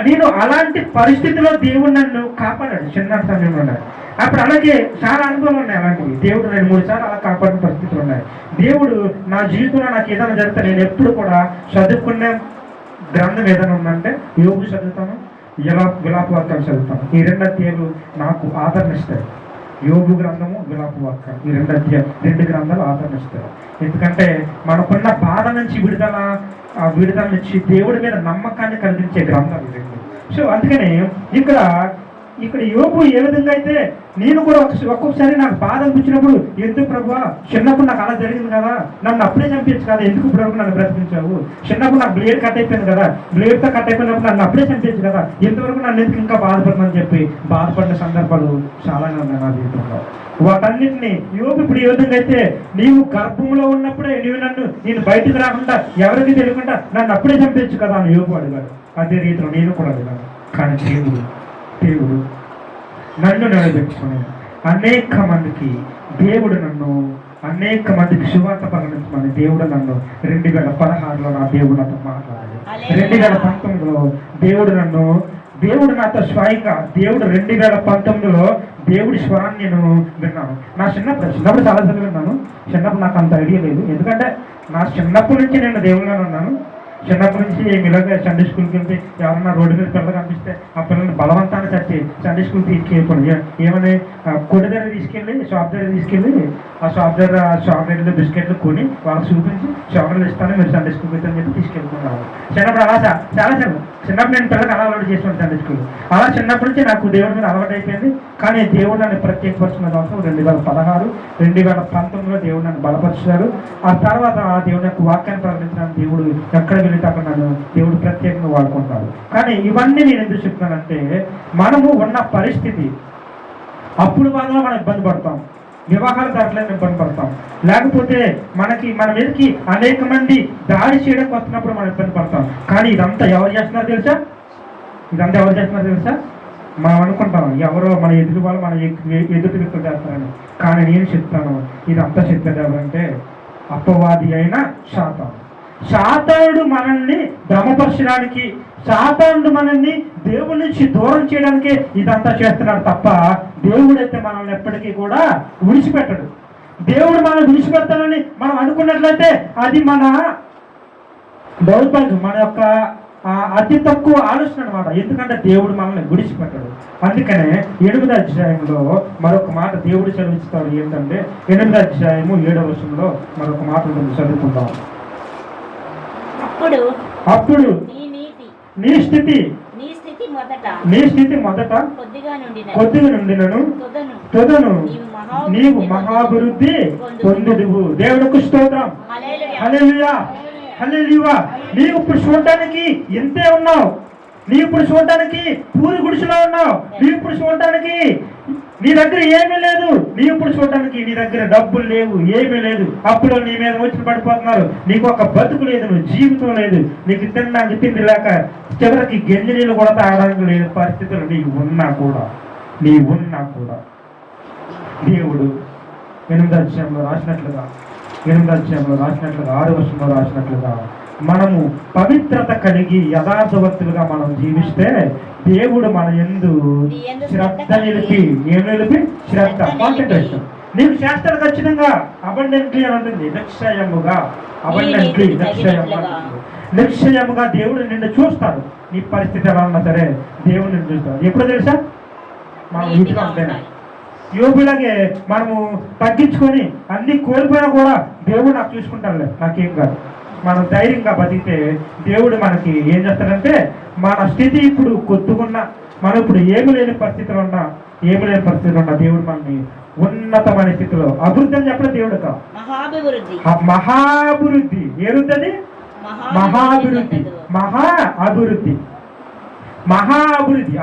[SPEAKER 1] నేను అలాంటి పరిస్థితిలో దేవుడు నన్ను కాపాడాడు చిన్నటి సమయంలో ఉన్నాయి. అప్పుడు అలాగే చాలా అనుభవాలు ఉన్నాయి అలాంటివి. దేవుడు 2-3 సార్లు అలా కాపాడిన పరిస్థితులు ఉన్నాయి. దేవుడు నా జీవితంలో నాకు ఏదైనా జరిగితే నేను ఎప్పుడు కూడా చదువుకునే గ్రంథం ఏదైనా ఉందంటే యోబు చదువుతాను, విలాప వాక్యాలు చదువుతాను. ఈ 2 అధ్యాయాలు నాకు ఆదరణ ఇస్తాయి. యోబు గ్రంథము, విలాప వాక్యాలు, ఈ 2 గ్రంథాలు ఆదరణ ఇస్తాయి. ఎందుకంటే మనకున్న బాధ నుంచి విడుదల నుంచి దేవుడి మీద నమ్మకాన్ని కలిగించే గ్రంథాలు ఇవి. సో అందుకని ఇక్కడ యోబు ఏ విధంగా అయితే నేను కూడా ఒక్కొక్కసారి నాకు బాధ అనిపించినప్పుడు ఎందుకు ప్రభువా చిన్నప్పుడు నాకు అలా జరిగింది కదా, నన్ను అప్పుడే చంపించు కదా, ఎందుకు ప్రభు నన్ను బ్రతికించావు, చిన్నప్పుడు నాకు బ్లేడ్ కట్ అయిపోయింది కదా, బ్లేడ్తో కట్ అయిపోయినప్పుడు నన్ను అప్పుడే చంపించు కదా, ఎంతవరకు నన్ను ఎందుకు ఇంకా బాధపడుతుందని చెప్పి బాధపడిన సందర్భాలు చాలానే ఉన్నాయి నా జీవితంలో. వాటన్నిటిని యోబు ఇప్పుడు ఏ విధంగా అయితే నీవు గర్భంలో ఉన్నప్పుడే నేను బయటకు రాకుండా ఎవరికి తెలియకుండా నన్ను అప్పుడే చంపించు కదా అని యోబు అడిగాడు. అదే రీతిలో నేను కూడా అడిగాను. కానీ దేవుడు నన్ను నిలబెట్టుకుని అనేక మందికి సువార్త ప్రకటించమని దేవుడు నన్ను 2016లో నా దేవుడు నాతో మాట్లాడాడు. 2019లో దేవుడు నాతో స్వయంగా 2019లో దేవుడి స్వరాన్ని నేను విన్నాను. నా చిన్నప్పుడు చాలాసార్లు విన్నాను. చిన్నప్పుడు నాకు అంత ఐడియా లేదు. ఎందుకంటే నా చిన్నప్పటి నుంచి నేను దేవుడిగానే ఉన్నాను. చిన్నప్పటి నుంచి ఇలాగే సండే స్కూల్కి వెళ్తే ఎవరన్నా రోడ్డు మీద పిల్లలు కనిపిస్తే ఆ పిల్లల్ని బలవంతాన్ని చచ్చి సండే స్కూల్ తీసుకెళ్ళిపోయి ఏమని కొడి దగ్గర షాప్ దగ్గర తీసుకెళ్ళి ఆ షాప్ దగ్గర బిస్కెట్లు కొని వాళ్ళకి చూపించి షాపులు ఇస్తాను మీరు సండే స్కూల్కి వెళ్తారని చెప్పి తీసుకెళ్ళుకున్నాను. చిన్నప్పుడు అలా చాలాసార్లు చిన్నప్పుడు నేను పిల్లలకు అలా అలవాటు చేస్తున్నాను సండే స్కూల్. అలా చిన్నప్పటి నుంచి నాకు దేవుడి మీద అలవాటు అయిపోయింది. కానీ దేవుడు నన్ను ప్రత్యేకపరుచుకున్న సంవత్సరం 2016, 2019లో దేవుడు నన్ను బలపరిచాడు. ఆ తర్వాత ఆ దేవుడి యొక్క వాక్యాన్ని ప్రకటించడానికి దేవుడు ఎక్కడ వెళితే అక్కడ నన్ను దేవుడు ప్రత్యేకంగా వాడుకుంటాడు. కానీ ఇవన్నీ నేను ఎందుకు చెప్తున్నానంటే మనము ఉన్న పరిస్థితి అప్పుడు బాధలో మనం ఇబ్బంది పడతాం, వివాహాలు దాటలేని ఇబ్బంది పడతాం, లేకపోతే మన మీదకి అనేక మంది దాడి చేయడానికి వస్తున్నప్పుడు మనం ఇబ్బంది పడతాం. కానీ ఇదంతా ఎవరు చేస్తున్నారో తెలుసా? మనం అనుకుంటాం ఎవరో మన ఎదుటి వాళ్ళు మన ఎదుటి వ్యక్తులు చేస్తారని. కానీ నేను చెప్తాను ఇదంతా చెప్పేది ఎవరంటే అపవాది అయిన శాతం. సాతానుడు మనల్ని భ్రమపరచడానికి, సాతానుడు మనల్ని దేవుడి నుంచి దూరం చేయడానికి ఇదంతా చేస్తున్నాడు తప్ప దేవుడైతే మనల్ని ఎప్పటికీ కూడా విడిచిపెట్టడు. దేవుడు మనల్ని విడిచిపెడతానని మనం అనుకున్నట్లయితే అది మన దౌర్భాగ్యం, మన యొక్క అతి తక్కువ ఆలోచన అనమాట. ఎందుకంటే దేవుడు మనల్ని విడిచిపెట్టడు. అందుకనే 8వ అధ్యాయంలో మరొక మాట దేవుడు చదివిస్తాడు. ఏంటంటే 8వ అధ్యాయము 7వ వచనంలో మరొక మాట ఉంటుంది, చదువుకుందాం. అప్పుడు నీ స్థితి మొదట కొద్దిగా నుండినను తుదను నీవు మహాభివృద్ధి పొందుదువు. దేవుడికి స్తోత్రం. హల్లెలూయా, హల్లెలూయా. నీవు ఇప్పుడు చూడటానికి ఇంతే ఉన్నావు. నీవు ఇప్పుడు చూడటానికి పూరి గుడిసెలో ఉన్నావు. నీవు ఇప్పుడు చూడటానికి నీ దగ్గర ఏమీ లేదు. నీవు ఇప్పుడు చూడటానికి నీ దగ్గర డబ్బులు లేవు, ఏమీ లేదు. అప్పుడు నీ మీద వచ్చి పడిపోతున్నారు. నీకు ఒక బతుకు లేదు, నువ్వు జీవితం లేదు, నీకు తినడానికి తిండి లేక చివరికి గంజి నీళ్ళు కూడా తాగడానికి లేని పరిస్థితులు నీవు ఉన్నా కూడా దేవుడు 8వ అధ్యాయంలో రాసినట్లుగా 6వ వచనంలో రాసినట్లుగా మనము పవిత్రత కలిగి యథార్థవంతులుగా మనం జీవిస్తే దేవుడు మన యందు శ్రద్ధ నిలిపి శ్రద్ధ కాన్సంట్రేషన్ నీకు చేస్తాడు ఖచ్చితంగా. అబండెంట్లీ అని ఉంటుంది, నిశ్చయముగా నిశ్చయముగా దేవుడు నిన్ను చూస్తాడు. నీ పరిస్థితి ఎలా ఉన్నా సరే దేవుడు నిన్ను చూస్తాడు. ఎప్పుడు తెలుసా? మనం వీటిగా ఉంటేనే. యోగులాగే మనము తగ్గించుకొని అన్ని కోల్పోయినా కూడా దేవుడు నాకు చూసుకుంటాడులే, నాకేం కాదు, మనం ధైర్యంగా బతికితే దేవుడు మనకి ఏం చేస్తాడంటే మన స్థితి ఇప్పుడు కొద్దుకున్నా, మనం ఇప్పుడు ఏమి లేని పరిస్థితులు ఉన్నా దేవుడు మనల్ని ఉన్నతమైన స్థితిలో అభివృద్ధి అని చెప్పడం దేవుడు మహాభివృద్ధి ఏరుద్దని మహాభివృద్ధి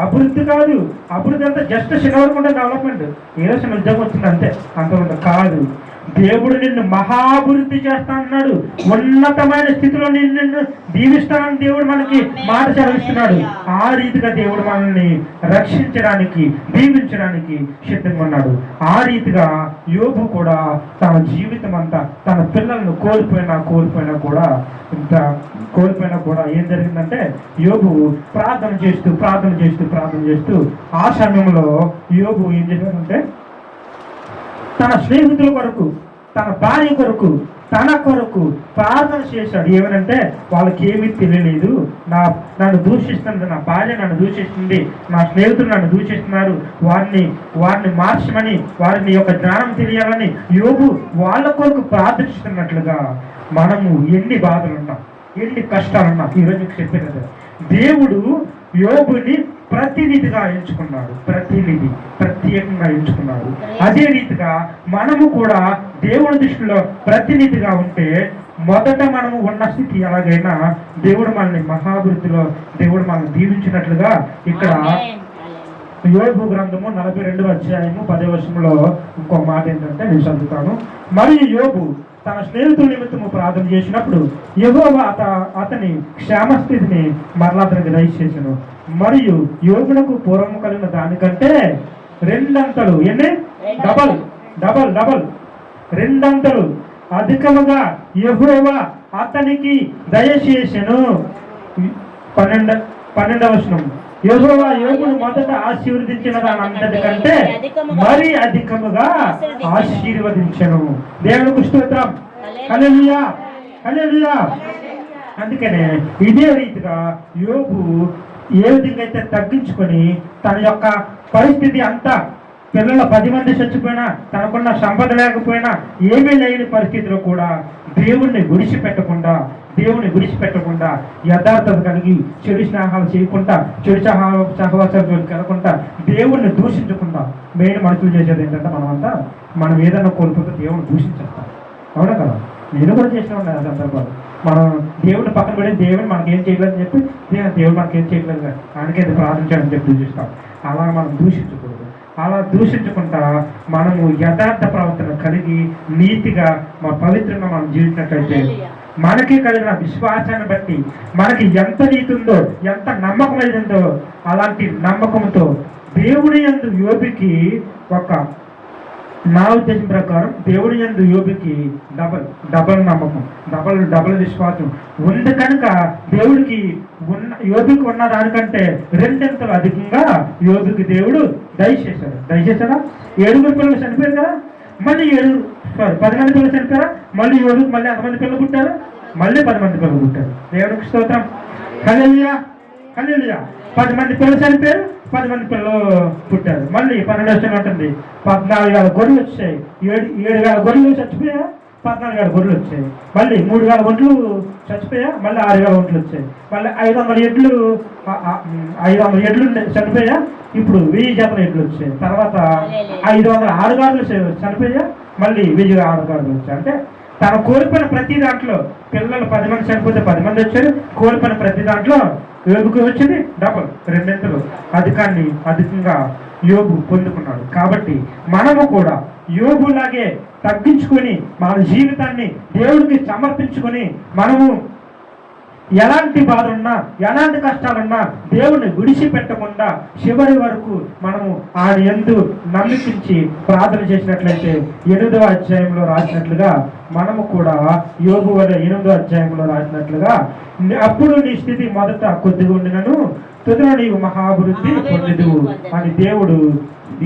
[SPEAKER 1] అభివృద్ధి కాదు. అభివృద్ధి అంతా జస్ట్ చిన్నవరకు డెవలప్మెంట్, ఏదో చిన్న ఉద్యోగం వచ్చింది అంతే, అంత కాదు. దేవుడు నిన్ను మహాభివృద్ధి చేస్తా అన్నాడు. ఉన్నతమైన స్థితిలో నిన్ను దీవిస్తానని దేవుడు మనకి మాట చదివిస్తున్నాడు. ఆ రీతిగా దేవుడు మనల్ని రక్షించడానికి, దీవించడానికి సిద్ధంగా ఉన్నాడు. ఆ రీతిగా యోబు కూడా తన జీవితం అంతా తన పిల్లలను కోల్పోయినా కూడా ఏం జరిగిందంటే యోబు ప్రార్థన చేస్తూ ఆ సమయంలో యోబు ఏం చేశాడంటే తన స్నేహితుల కొరకు, తన భార్య కొరకు, తన కొరకు ప్రార్థన చేశాడు. ఏమనంటే వాళ్ళకి ఏమీ తెలియలేదు, నన్ను దూషిస్తుంది, నా భార్య నన్ను దూషిస్తుంది, నా స్నేహితులు నన్ను దూషిస్తున్నారు, వారిని మార్చమని, వారిని యొక్క జ్ఞానం తెలియాలని యోబు వాళ్ళ కొరకు ప్రార్థిస్తున్నట్లుగా మనము ఎన్ని బాధలున్నా, ఎన్ని కష్టాలున్నా ఈరోజు మీకు చెప్పినది దేవుడు యోబుని ప్రతినిధిగా ఎంచుకున్నాడు, ప్రత్యేకంగా ఎంచుకున్నాడు. అదే రీతిగా మనము కూడా దేవుడి దృష్టిలో ప్రతినిధిగా ఉంటే మొదట మనము ఉన్న స్థితి ఎలాగైనా దేవుడు మనల్ని మహాభివృద్ధిలో దేవుడు మనల్ని దీవించినట్లుగా ఇక్కడ యోబు గ్రంథము 42వ అధ్యాయము 10వ వచనంలో ఇంకో మాట ఏంటంటే నేను చదువుతాను. మరియు యోబు తన స్నేహితుల నిమిత్తము ప్రార్థన చేసినప్పుడు యెహోవా అతని క్షేమస్థితిని మరలా అతనికి దయచేసెను. మరియు యోగునకు పూర్వము కలిగిన దానికంటే రెండంతలు రెండంతలు అధికముగా యెహోవా అతనికి దయచేసెను. 12వ వచనం యెహోవా యోగును మొదట ఆశీర్వదించిన దాని అంతటికంటే మరి అధికముగా ఆశీర్వదించెను. దేవునికి స్తోత్రం. హల్లెలూయా, హల్లెలూయా. అందుకనే ఇదే రీతిగా యోబు ఏ విధంగా అయితే తగ్గించుకొని తన యొక్క పరిస్థితి అంతా, పిల్లల 10 మంది చచ్చిపోయినా, తనకున్న సంపద లేకపోయినా, ఏమీ లేని పరిస్థితిలో కూడా దేవుణ్ణి విడిచిపెట్టకుండా యథార్థత కలిగి చెడు స్నేహాలు చేయకుండా, చెడు సహవాసాలు కలగకుండా, దేవుణ్ణి దూషించకుండా. మెయిన్ మనుషులు చేసేది ఏంటంటే మనం ఏదైనా కోల్పోతే దేవుణ్ణి దూషించేస్తాం. అవునా కదా? నేను కూడా చేస్తూ ఉన్నాను ఆ సందర్భాలు. మనం దేవుడిని పక్కన పెట్టి దేవుడు మనకేం చేయలేదని చెప్పి దేవుడు మనకేం చేయట్లేదు ఆయనకైతే ప్రార్థించాలని చెప్పి దూషిస్తాం. అలా మనం దూషించకూడదు. అలా దూషించకుండా మనము యథార్థ ప్రవర్తన కలిగి నీతిగా పవిత్రంగా మనం జీవించినట్లయితే మనకి కలిగిన విశ్వాసాన్ని బట్టి మనకి ఎంత నీతి ఉందో, ఎంత నమ్మకం ఏదిందో, అలాంటి నమ్మకంతో దేవుని యందు యోబుకి ఒక నా ఉద్దేశం ప్రకారం దేవుడి యందు యోబుకి డబల్ నమ్మకం, డబల్ విశ్వాసం ఉంది కనుక దేవుడికి యోబుకి ఉన్న దానికంటే రెండింతలు అధికంగా యోబుకి దేవుడు దయచేశాడా? 7 పిల్లలు చనిపోయారు కదా, మళ్ళీ 10 మంది పిల్లలు చనిపోయారా? మళ్ళీ యోబుకి మళ్ళీ ఎంతమంది పిల్లలు పుట్టారు? మళ్ళీ 10 మంది పిల్లలు పుట్టారు. దేవుడికి స్తోత్రం. హల్లెలూయా, హల్లెలూయా. 10 మంది పిల్లలు చనిపోయారు, 10 మంది పిల్లలు పుట్టారు. మళ్ళీ 12 ఉంటుంది, 14,000 గొర్రెలు వచ్చాయి. 7,000 గొర్రెలు చచ్చిపోయా, 14,000 గొర్రెలు వచ్చాయి. మళ్ళీ 3,000 ఒంట్లు చచ్చిపోయా, మళ్ళీ 6,000 ఒంట్లు వచ్చాయి. మళ్ళీ 500 ఎడ్లు చనిపోయా, ఇప్పుడు 1000 జతల ఎడ్లు వచ్చాయి. తర్వాత 500 ఆడుగాడులు చనిపోయా, మళ్ళీ 1000 ఆడుగాడులు వచ్చాయి. అంటే తను కోల్పోయిన ప్రతి దాంట్లో పిల్లలు 10 మంది చనిపోతే 10 మంది వచ్చారు. కోల్పోయిన ప్రతి దాంట్లో యోబుకి వచ్చింది డబల్, రెండింతలు అధికంగా యోబు పొందుకున్నాడు. కాబట్టి మనము కూడా యోబులాగే తగ్గించుకొని మన జీవితాన్ని దేవుడికి సమర్పించుకొని మనము ఎలాంటి బాధలున్నా ఎలాంటి కష్టాలున్నా దేవుణ్ణి విడిచిపెట్టకుండా చివరి వరకు మనము ఆయన యందు నమ్మికించి ప్రార్థన చేసినట్లయితే 8వ అధ్యాయంలో రాసినట్లుగా మనము కూడా యోబు వలె 8వ అధ్యాయంలో రాసినట్లుగా అప్పుడు నీ స్థితి మొదట కొద్దిగా ఉండినను తుదలో నీవు మహాభివృద్ధి పొందుదువు అని దేవుడు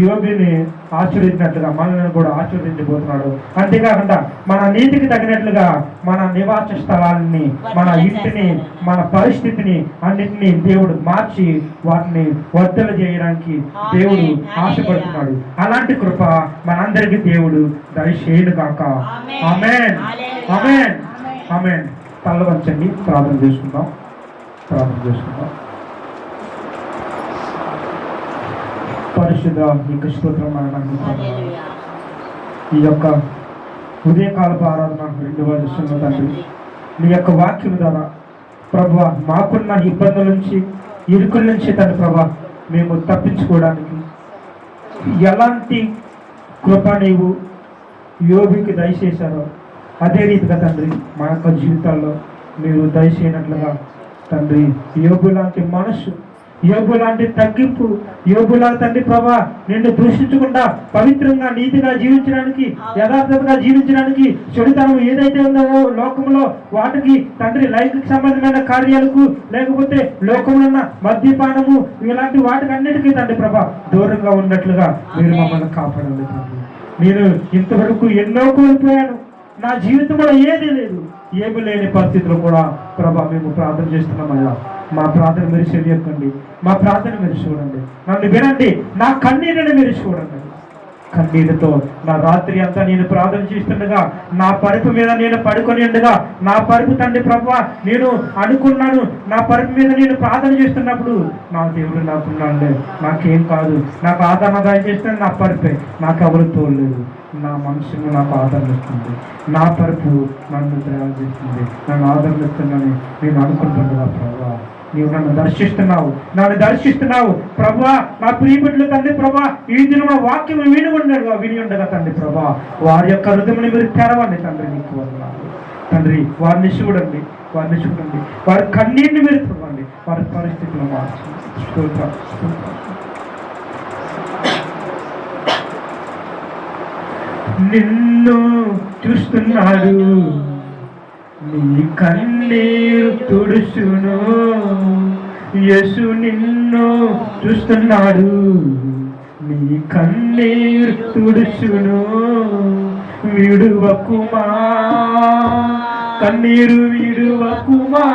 [SPEAKER 1] యోబుని ఆశీర్వదించినట్లుగా మనల్ని కూడా ఆశీర్వదించబోతున్నాడు. అంతేకాకుండా మన నీతికి తగినట్లుగా మన నివాస స్థలాన్ని, మన ఇంటిని, మన పరిస్థితిని అన్నింటినీ దేవుడు మార్చి వాటిని వర్ధల చేయడానికి దేవుడు ఆశపడుతున్నాడు. అలాంటి కృప మనందరికీ దేవుడు దయచేయును గాక. ఆమేన్, ఆమేన్, ఆమేన్. తల వంచండి, ప్రార్థన చేసుకుందాం. పరిశుద్ధ నీకు స్తోత్రం. ఈ యొక్క ఉదయకాలపు ఆరాధన 2వ దశలో తండ్రి, నీ యొక్క వాక్యం ద్వారా ప్రభువా మాకున్న ఇబ్బందుల నుంచి, ఇరుకుల నుంచి తండ్రి ప్రభా మేము తప్పించుకోవడానికి ఎలాంటి కృప నీవు యోబుకి దయచేశారో అదే రీతిగా తండ్రి మా యొక్క జీవితాల్లో మీరు దయచేయనట్లుగా తండ్రి యోబు లాంటి మనసు, యోబు లాంటి తగ్గింపు, యోబులా తండ్రి ప్రభా నిన్ను దూషించకుండా పవిత్రంగా నీతిగా జీవించడానికి, యథార్థంగా జీవించడానికి, చెడుతనం ఏదైతే ఉందో లోకంలో వాటికి తండ్రి లైంగిక సంబంధమైన కార్యాలకు లేకపోతే లోకంలో ఉన్న మద్యపానము ఇలాంటి వాటికి అన్నిటికీ తండ్రి ప్రభా దూరంగా ఉన్నట్లుగా మీరు మమ్మల్ని కాపాడాలి తండ్రి. నేను ఇంతవరకు ఎన్నో కోల్పోయాను, నా జీవితంలో ఏదీ లేదు, ఏమి లేని పరిస్థితుల్లో కూడా ప్రభా మేము ప్రార్థన చేస్తున్నామయ్యా. మా ప్రార్థన మీరు చెయ్యకండి, మా ప్రార్థన మీరు చూడండి, నన్ను వినండి, నా కన్నీరుని మీరు చూడండి. కన్నీరుతో నా రాత్రి అంతా నేను ప్రార్థన చేస్తుండగా, నా పరుపు మీద నేను పడుకొని ఉండగా, నా పరుపు తండ్రి ప్రభా నేను అనుకున్నాను, నా పరుపు మీద నేను ప్రార్థన చేస్తున్నప్పుడు నా దేవుడు నాకున్నాడు, నాకేం కాదు, నాకు ఆదరణ దయచేస్తే నా పరుపే, నాకు ఎవరు తోడలేదు, నా మనసును నాకు ఆదరణ ఇస్తుంది, నా పరుపు నన్ను దయాలు చేస్తుంది, నన్ను ఆదరణ ఇస్తుందని నేను అనుకుంటుండగా ప్రభా నీవు నన్ను దర్శిస్తున్నావు ప్రభా. నా ప్రియబిడ్డలు తండ్రి ప్రభా ఈ దిన వాక్యం విని ఉండగా తండ్రి ప్రభా వారి యొక్క హృదయముని మీరు తెరవండి తండ్రి. నీకు వందనాలు తండ్రి. వారిని చూడండి, వారి కన్నీటిని మీరు చూడండి, వారి పరిస్థితులు మార్చండి. నిన్ను చూస్తున్నాడు, నీ కన్నీరు తుడుచును, యేసు నిన్ను చూస్తున్నాడు, నీ కన్నీరు తుడుచును. విడువకుమా కన్నీరు, విడువకుమా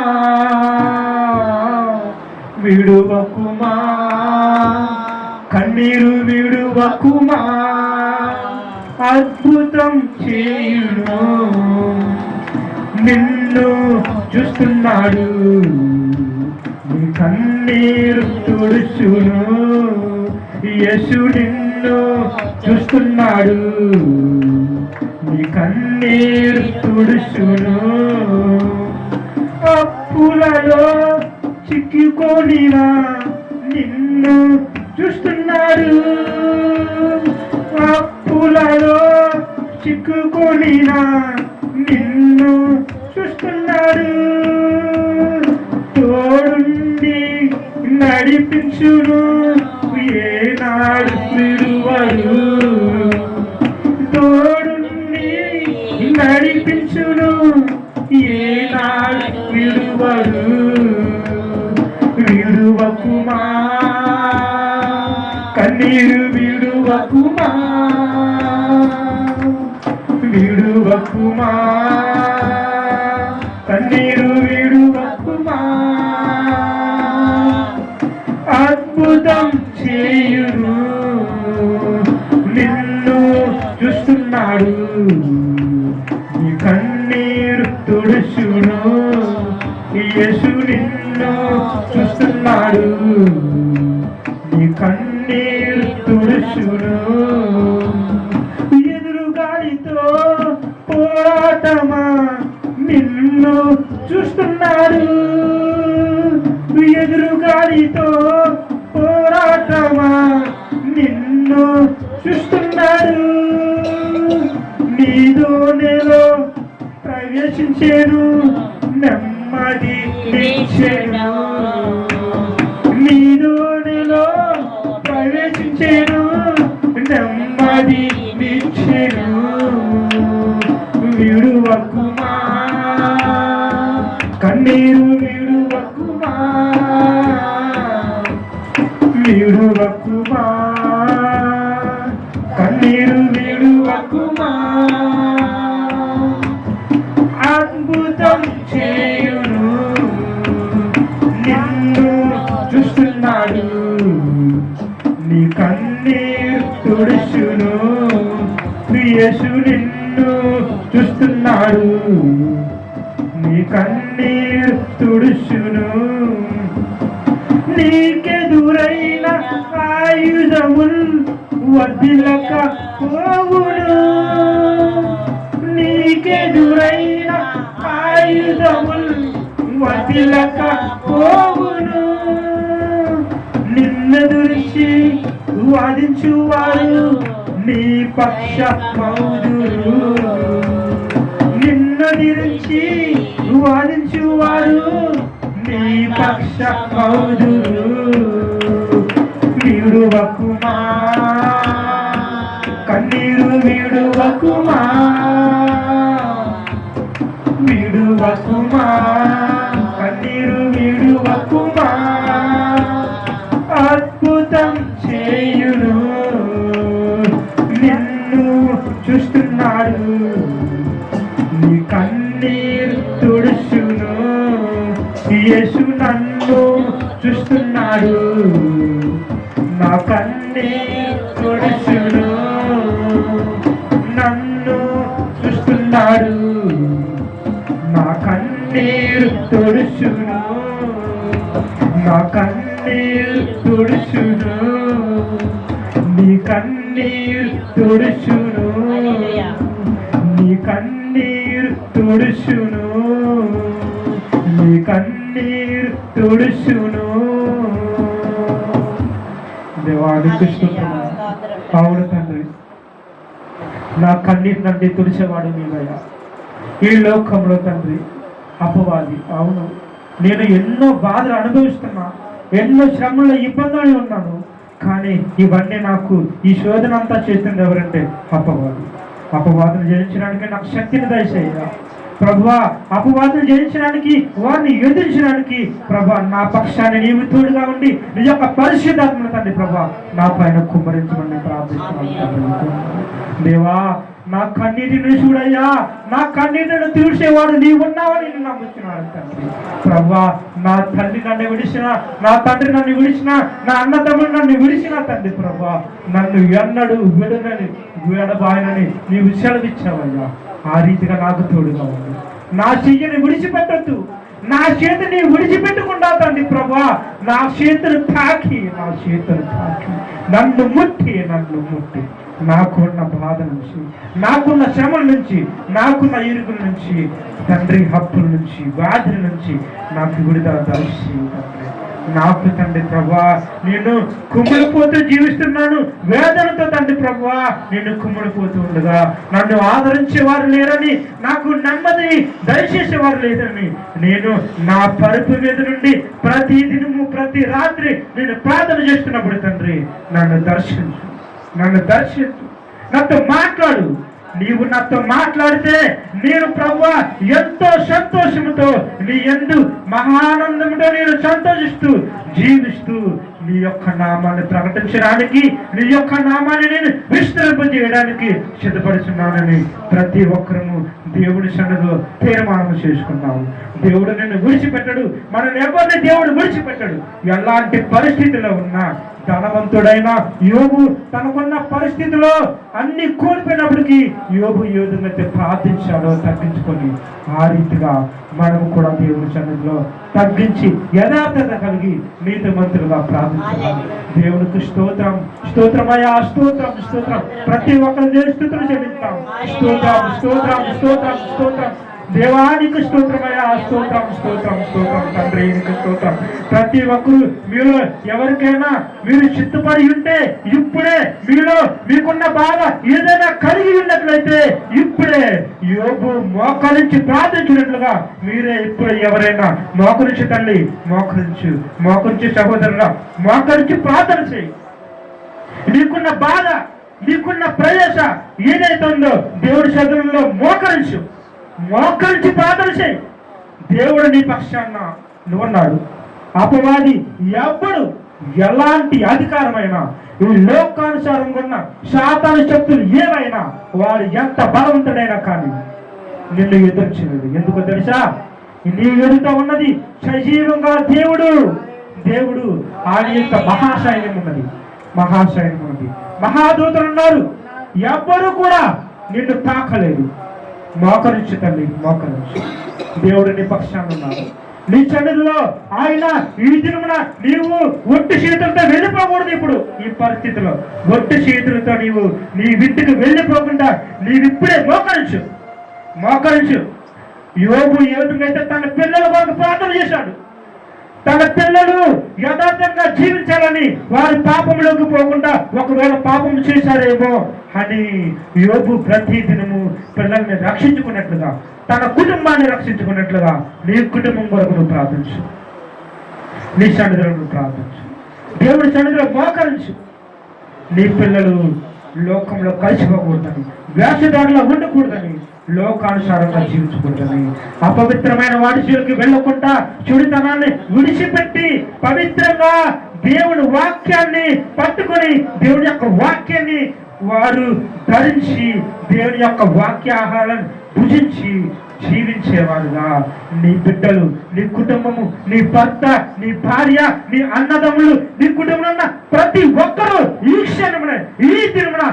[SPEAKER 1] కన్నీరు, విడువకుమా అద్భుతం చేయును. నిన్ను చూస్తున్నాడు, నీ కన్నీరు తుడుచును, యేసు నిన్ను చూస్తున్నాడు, నీ కన్నీరు తుడుచును. అప్పులలో చిక్కుకోనినా నిన్ను చూస్తున్నాడు, అప్పులలో చిక్కుకోనినా నిన్ను చూస్తున్నాడు. తోడుండి నడిపించును, ఏనాడు విడువడు, అద్భుతం చేయును, నిన్ను చూస్తున్నాడు, నీ కన్నీరు తుడుచును. యేసు నిన్ను చూస్తున్నాడు, నీ కన్నీరు తుడుచును. ఎదురుగాలితో పోరాటమా నిన్ను చూస్తున్నాడు, ఎదురుగాలితో పోరాటమా నిన్ను చూస్తున్నాడు. నీలోనేలో ప్రవేశించేను, నెమ్మది నిచ్చెను. నీలోనేలో ప్రవేశించేను, నెమ్మది నిచ్చెను. విడువకుమా కన్నీరు, విడువకుమా, విడువకుమా కన్నీరు, విడువకుమా. అద్భుతం చేయును, నిన్ను చూస్తున్నాడు, నీ కన్నీరు తుడుచును. యేసు నిన్ను చూస్తున్నాడు, నీ కన్నీరు తుడుచును. నీకెదురైన ఆయుధముల్ వర్ధిల్లక పోవును, నీకెదురైన ఆయుధముల్ వర్ధిల్లక పోవును. నిన్నెదురించి వాదించువారు నీ పక్షమౌదురు, నిన్నెదిరించి వాదించువారు నీ పక్షమౌదురు. విడువకుమా కన్నీరు, విడువకుమా, విడువకుమా కన్నీరు, విడువకుమా. అద్భుతం చేయును, నిన్ను చూస్తున్నాడు, నీ కన్నీరు తుడుచును. యేసు నన్ను చూస్తున్నాడు, నా కన్నీరు తుడుచును. నన్ను చూస్తున్నాడు, నా కన్నీరు తుడుచును, నా కన్నీరు తుడుచును, నీ కన్నీరు తుడుచును, నీ కన్నీరు తుడుచును, నీ కన్నీరు తుడుచును. దేవాది కృష్ణ అవును తండ్రి, నా కన్నీరు నుండి తుడిచేవాడు నీవయ్యా. ఈ లోకంలో తండ్రి అపవాది, అవును నేను ఎన్నో బాధలు అనుభవిస్తున్నా, ఎన్నో శ్రమల్లో ఇబ్బందులు ఉన్నాను, కానీ ఇవన్నీ నాకు ఈ శోధన అంతా చేస్తుంది ఎవరంటే అపవాది. అపవాదం జయించడానికి నాకు శక్తిని దయచేయ ప్రభువా. అపవాదం జయించడానికి, వారిని ఎదిరించడానికి ప్రభా నా పక్షాన్ని నీవు తోడుగా ఉండి నీ యొక్క పరిశుద్ధాత్మను తండ్రి ప్రభా నా పైన కుమ్మరించమని ప్రార్థిస్తున్నాను. దేవా నా కన్నీటిని చూడయ్యా, నా కన్నీటిని తీర్చేవాడు నీవున్నావని నేను నమ్ముతున్నాను తండ్రి ప్రభా. నా తల్లి నన్ను విడిచిన, నా తండ్రి నన్ను విడిచిన, నా అన్నదమ్ముడు నన్ను విడిచిన తండ్రి ప్రభా, నన్ను ఎన్నడు విడనని విడబాయనని నీవు సెలవిచ్చావయ్యా. ఆ రీతిగా నాకు తోడుగా ఉంది. నా చెయ్యిని విడిచిపెట్టద్దు, నా చేతిని విడిచిపెట్టకుండా తండ్రి ప్రభా నా చేతులు తాకి, నా చేతులు తాకి నన్ను ముట్టి నాకున్న బాధ నుంచి, నాకున్న శ్రమల నుంచి, నాకున్న ఇరుగుల నుంచి తండ్రి, హప్పుల నుంచి, వ్యాధుల నుంచి నాకు విడుదల దర్శి తండ్రి. నాకు తండ్రి ప్రభా నేను కుమ్మిడిపోతూ జీవిస్తున్నాను వేదనతో తండ్రి ప్రభా, నేను కుమ్మిడిపోతూ ఉండగా నన్ను ఆదరించేవారు లేరని, నాకు నెమ్మది దయచేసేవారు లేదని నేను నా పరుపు మీద నుండి ప్రతి దినము ప్రతి రాత్రి నేను ప్రార్థన చేస్తున్నప్పుడు తండ్రి నన్ను దర్శించు, నాతో మాట్లాడు. నీవు నాతో మాట్లాడితే నేను ప్రభువా ఎంతో సంతోషముతో నీ యందు మహానందముతో నేను సంతోషిస్తూ జీవిస్తూ నీ యొక్క నామాన్ని ప్రకటించడానికి, నీ యొక్క నామాన్ని నేను విస్తరింపజేయడానికి సిద్ధపడుతున్నానని ప్రతి ఒక్కరము దేవుడి సన్నిధిలో తీర్మానం చేసుకున్నాము. దేవుడు నిన్ను విడిచిపెట్టడు, మనల్ని ఎవరిని దేవుడు విడిచిపెట్టడు. ఎలాంటి పరిస్థితిలో ఉన్నా ధనవంతుడైన యోబు తనకున్న పరిస్థితిలో అన్ని కోల్పోయినప్పటికీ యోబు ఏ విధంగా ప్రార్థించాడో తగ్గించుకొని, ఆ రీతిగా మనము కూడా దేవుడి సన్నిధిలో తగ్గించి యథార్థత కలిగి నీతిమంతులుగా ప్రార్థించాలి. దేవునికి స్తోత్రం, స్తోత్రమయ్యా, స్తోత్రం, స్తోత్రం. ప్రతి ఒక్కరి స్తుతులు చెల్లిస్తాం. స్తోత్రం, స్తోత్రం, స్తోత్రం, స్తోత్రం. దేవానికి స్తోత్రమయ్యా, స్తోత్రం, స్తోత్రం, స్తోత్రం. తండ్రి నీకు స్తోత్రం. ప్రతి ఒక్కరు మీరు ఎవరికైనా మీరు చిత్తపడి ఉంటే ఇప్పుడే, మీలో మీకున్న బాధ ఏదైనా కలిగి ఉన్నట్లయితే ఇప్పుడే యోబు మోకరించి ప్రార్థించినట్లుగా మీరే ఇప్పుడు ఎవరైనా మోకరించి తల్లి, మోకరించి సహోదరుగా మోకరించి ప్రార్థన చేయి. నీకున్న బాధ, నీకున్న ప్రయాస ఏదైతే ఉందో దేవుడి సన్నిధిలో మోకరించి ప్రార్థన చేయి. దేవుడు నీ పక్షాన నువ్వున్నాడు. అపవాది ఎవ్వడు ఎలాంటి అధికారమైనా, ఈ లోకానుసారంగా ఉన్న శాతాను శక్తులు ఏవైనా, వాడు ఎంత బలవంతుడైనా కానీ నిన్ను ఎదుర్చినది. ఎందుకో తెలుసా? నీ ఎదుట ఉన్నది సజీవంగా దేవుడు ఆయన యొక్క మహాశైన్యం ఉన్నది. మహాదూతలు ఉన్నారు. ఎవ్వరూ కూడా నిన్ను తాకలేదు. మోకరించి తల్లి, మోకరించి. దేవుడు నీ పక్షాన ఉన్నాడు. నీ సన్నిధిలో ఆయన ఈ దినమున నీవు ఒట్టి చేతులతో వెళ్ళిపోకూడదు. ఇప్పుడు ఈ పరిస్థితిలో ఒట్టి చేతులతో నీవు నీ ఇంటికి వెళ్ళిపోకుండా నీవిప్పుడే మోకరించు. యోబు ఏ విధంగా అయితే తన పిల్లల కొరకు ప్రార్థన చేశాడు. తన పిల్లలు యథార్థంగా జీవించాలని, వారి పాపంలోకి పోకుండా ఒకవేళ పాపం చేశారేమో అని యోబు ప్రతి దినము పిల్లల్ని రక్షించుకున్నట్లుగా, తన కుటుంబాన్ని రక్షించుకున్నట్లుగా నీ కుటుంబం కొరకు నువ్వు ప్రార్థించు. నీ సన్నిధిలో నువ్వు ప్రార్థించు. దేవుడి సన్నిధిలో మోకరించు. నీ పిల్లలు లోకంలో కలిసిపోకూడదని, వేషధారులో ఉండకూడదని, లోకానుసారంగా జీవించకూడదని, అపవిత్రమైన వాడి జోలికి వెళ్ళకుండా చెడుతనాన్ని విడిచిపెట్టి పవిత్రంగా దేవుని వాక్యాన్ని పట్టుకొని, దేవుని యొక్క వాక్యాన్ని వారు ధరించి, దేవుని యొక్క వాక్యాహారాలను భుజించి జీవించేవారుగా నీ బిడ్డలు, నీ కుటుంబము, నీ భర్త, నీ భార్య, నీ అన్నదమ్ములు, నీ కుటుంబంలో ఉన్న ప్రతి ఒక్కరూ ఈ క్షణమున, ఈ దినమున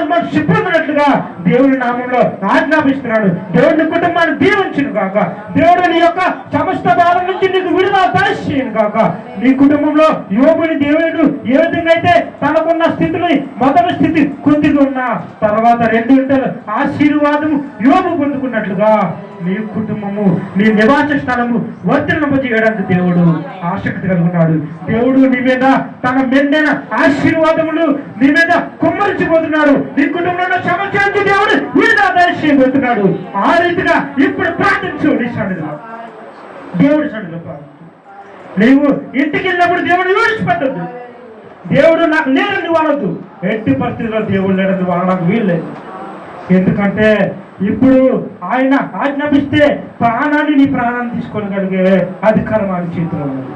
[SPEAKER 1] మనసు పొందినట్లుగా దేవుని నామంలో ఆజ్ఞాపిస్తున్నాడు. దేవుని కుటుంబాన్ని దీవించును గాక. దేవుడు నీ యొక్క సమస్త బాధల నుంచి నీకు విడుదల దయచేయును గాక. నీ కుటుంబంలో యోబుని దేవుడు ఏ విధంగా అయితే తనకున్న స్థితిని, మొదటి స్థితి కొద్దిగా ఉన్న తర్వాత 2 గంటలు ఆశీర్వాదము యోబు పొందుకున్నట్లుగా నీ కుటుంబము, నీ నివాస స్థలము వర్ధలింపజేయడానికి దేవుడు ఆసక్తి కలిగి ఉన్నాడు. దేవుడు నీ మీద తన మెండైన ఆశీర్వాదములు నీ మీద కుమ్మరించిపోతున్నాడు. నీ కుటుంబంలో సమస్యకి దేవుడు విడుదల దయచేయబోతున్నాడు. ఆ రీతిగా ఇప్పుడు ప్రార్థించు. నీ సన్నిధిలో, దేవుడి సన్నిధిలో ప్రార్థించు. నీవు ఇంటికి వెళ్ళినప్పుడు దేవుడు విడిచిపెట్టద్దు. దేవుడు నాకు లేడని వాడద్దు. ఎట్టి పరిస్థితుల్లో దేవుడు లేడని వాడడానికి వీల్లేదు. ఎందుకంటే ఇప్పుడు ఆయన ఆజ్ఞాపిస్తే నీ ప్రాణాన్ని తీసుకోగలిగే అధికారం ఆయన చేతిలో ఉన్నది.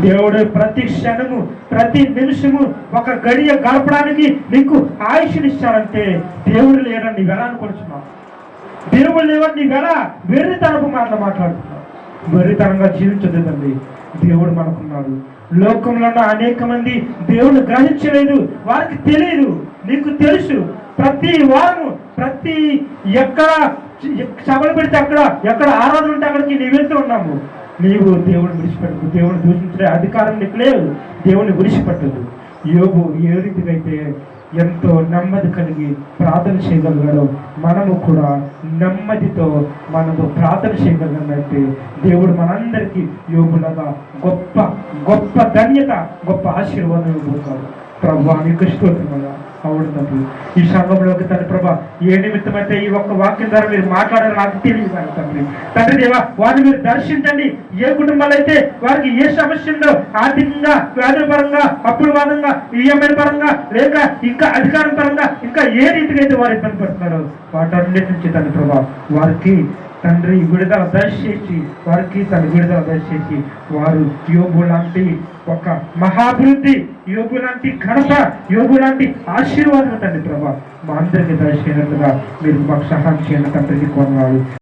[SPEAKER 1] దేవుడు ప్రతి క్షణము, ప్రతి నిమిషము ఒక గడియ గడపడానికి నీకు ఆయుష్నిచ్చాడంటే దేవుడు లేడని నీవు ఎలా అనుకుంటున్నావు? దేవుడు లేవని నీవు ఎలా వెర్రితనపు మాట్లాడుతున్నావు? వెర్రితనంగా జీవించదండి. దేవుడు మనకున్నాడు. లోకంలో ఉన్న అనేక మంది దేవుడు గ్రహించలేదు, వారికి తెలియదు. నీకు తెలుసు. ప్రతి వారము, ప్రతి ఎక్కడ సభలు పెడితే అక్కడ, ఎక్కడ ఆరాధన ఉంటే అక్కడికి నీవు వెళ్తూ ఉన్నాము. నీవు దేవుని విడిచిపెట్టదు. దేవుని దూషించే అధికారం నీకు లేదు. దేవుని విడిచిపెట్టదు. యోబు ఏ రీతిగా అయితే ఎంతో నెమ్మది కలిగి ప్రార్థన చేయగలిగాడో మనము కూడా నెమ్మదితో మనము ప్రార్థన చేయగలిగినట్టే దేవుడు మనందరికీ యోబులాగా గొప్ప గొప్ప ధన్యత, గొప్ప ఆశీర్వాదం ఇవ్వబోతాడు. ప్రభా నీకు స్తోత్రమయ్యా. అవును తండ్రి, ఈ సంఘంలోకి తండ్రి ప్రభా ఏ నిమిత్తమైతే ఈ ఒక్క వాక్యం ద్వారా మీరు మాట్లాడారు నాకు తెలియదు తండ్రి. తండ్రి దేవా, వారిని మీరు దర్శించండి. ఏ కుటుంబాలు అయితే వారికి ఏ సమస్య ఉందో, ఆర్థికంగా, వ్యాధుల పరంగా, అప్పుల పరంగా, ఈఎంఐ పరంగా, లేక ఇంకా అధికారం పరంగా, ఇంకా ఏ రీతిగా అయితే వారు ఇబ్బంది పడుతున్నారో వాటన్నిటి నుంచి తండ్రి ప్రభా వారికి తండ్రి విడుదల దయచేసి, వారికి తన విడుదల దయచేసి వారు యోబు లాంటి ఒక మహాభివృద్ధి, యోబు లాంటి ఘనత, యోబు లాంటి ఆశీర్వాదం తండ్రి ప్రభా మా అందరికీ దయచేసినట్లుగా మీరు మాకు సహాయం చేయండి తండ్రికి కొన్నాడు.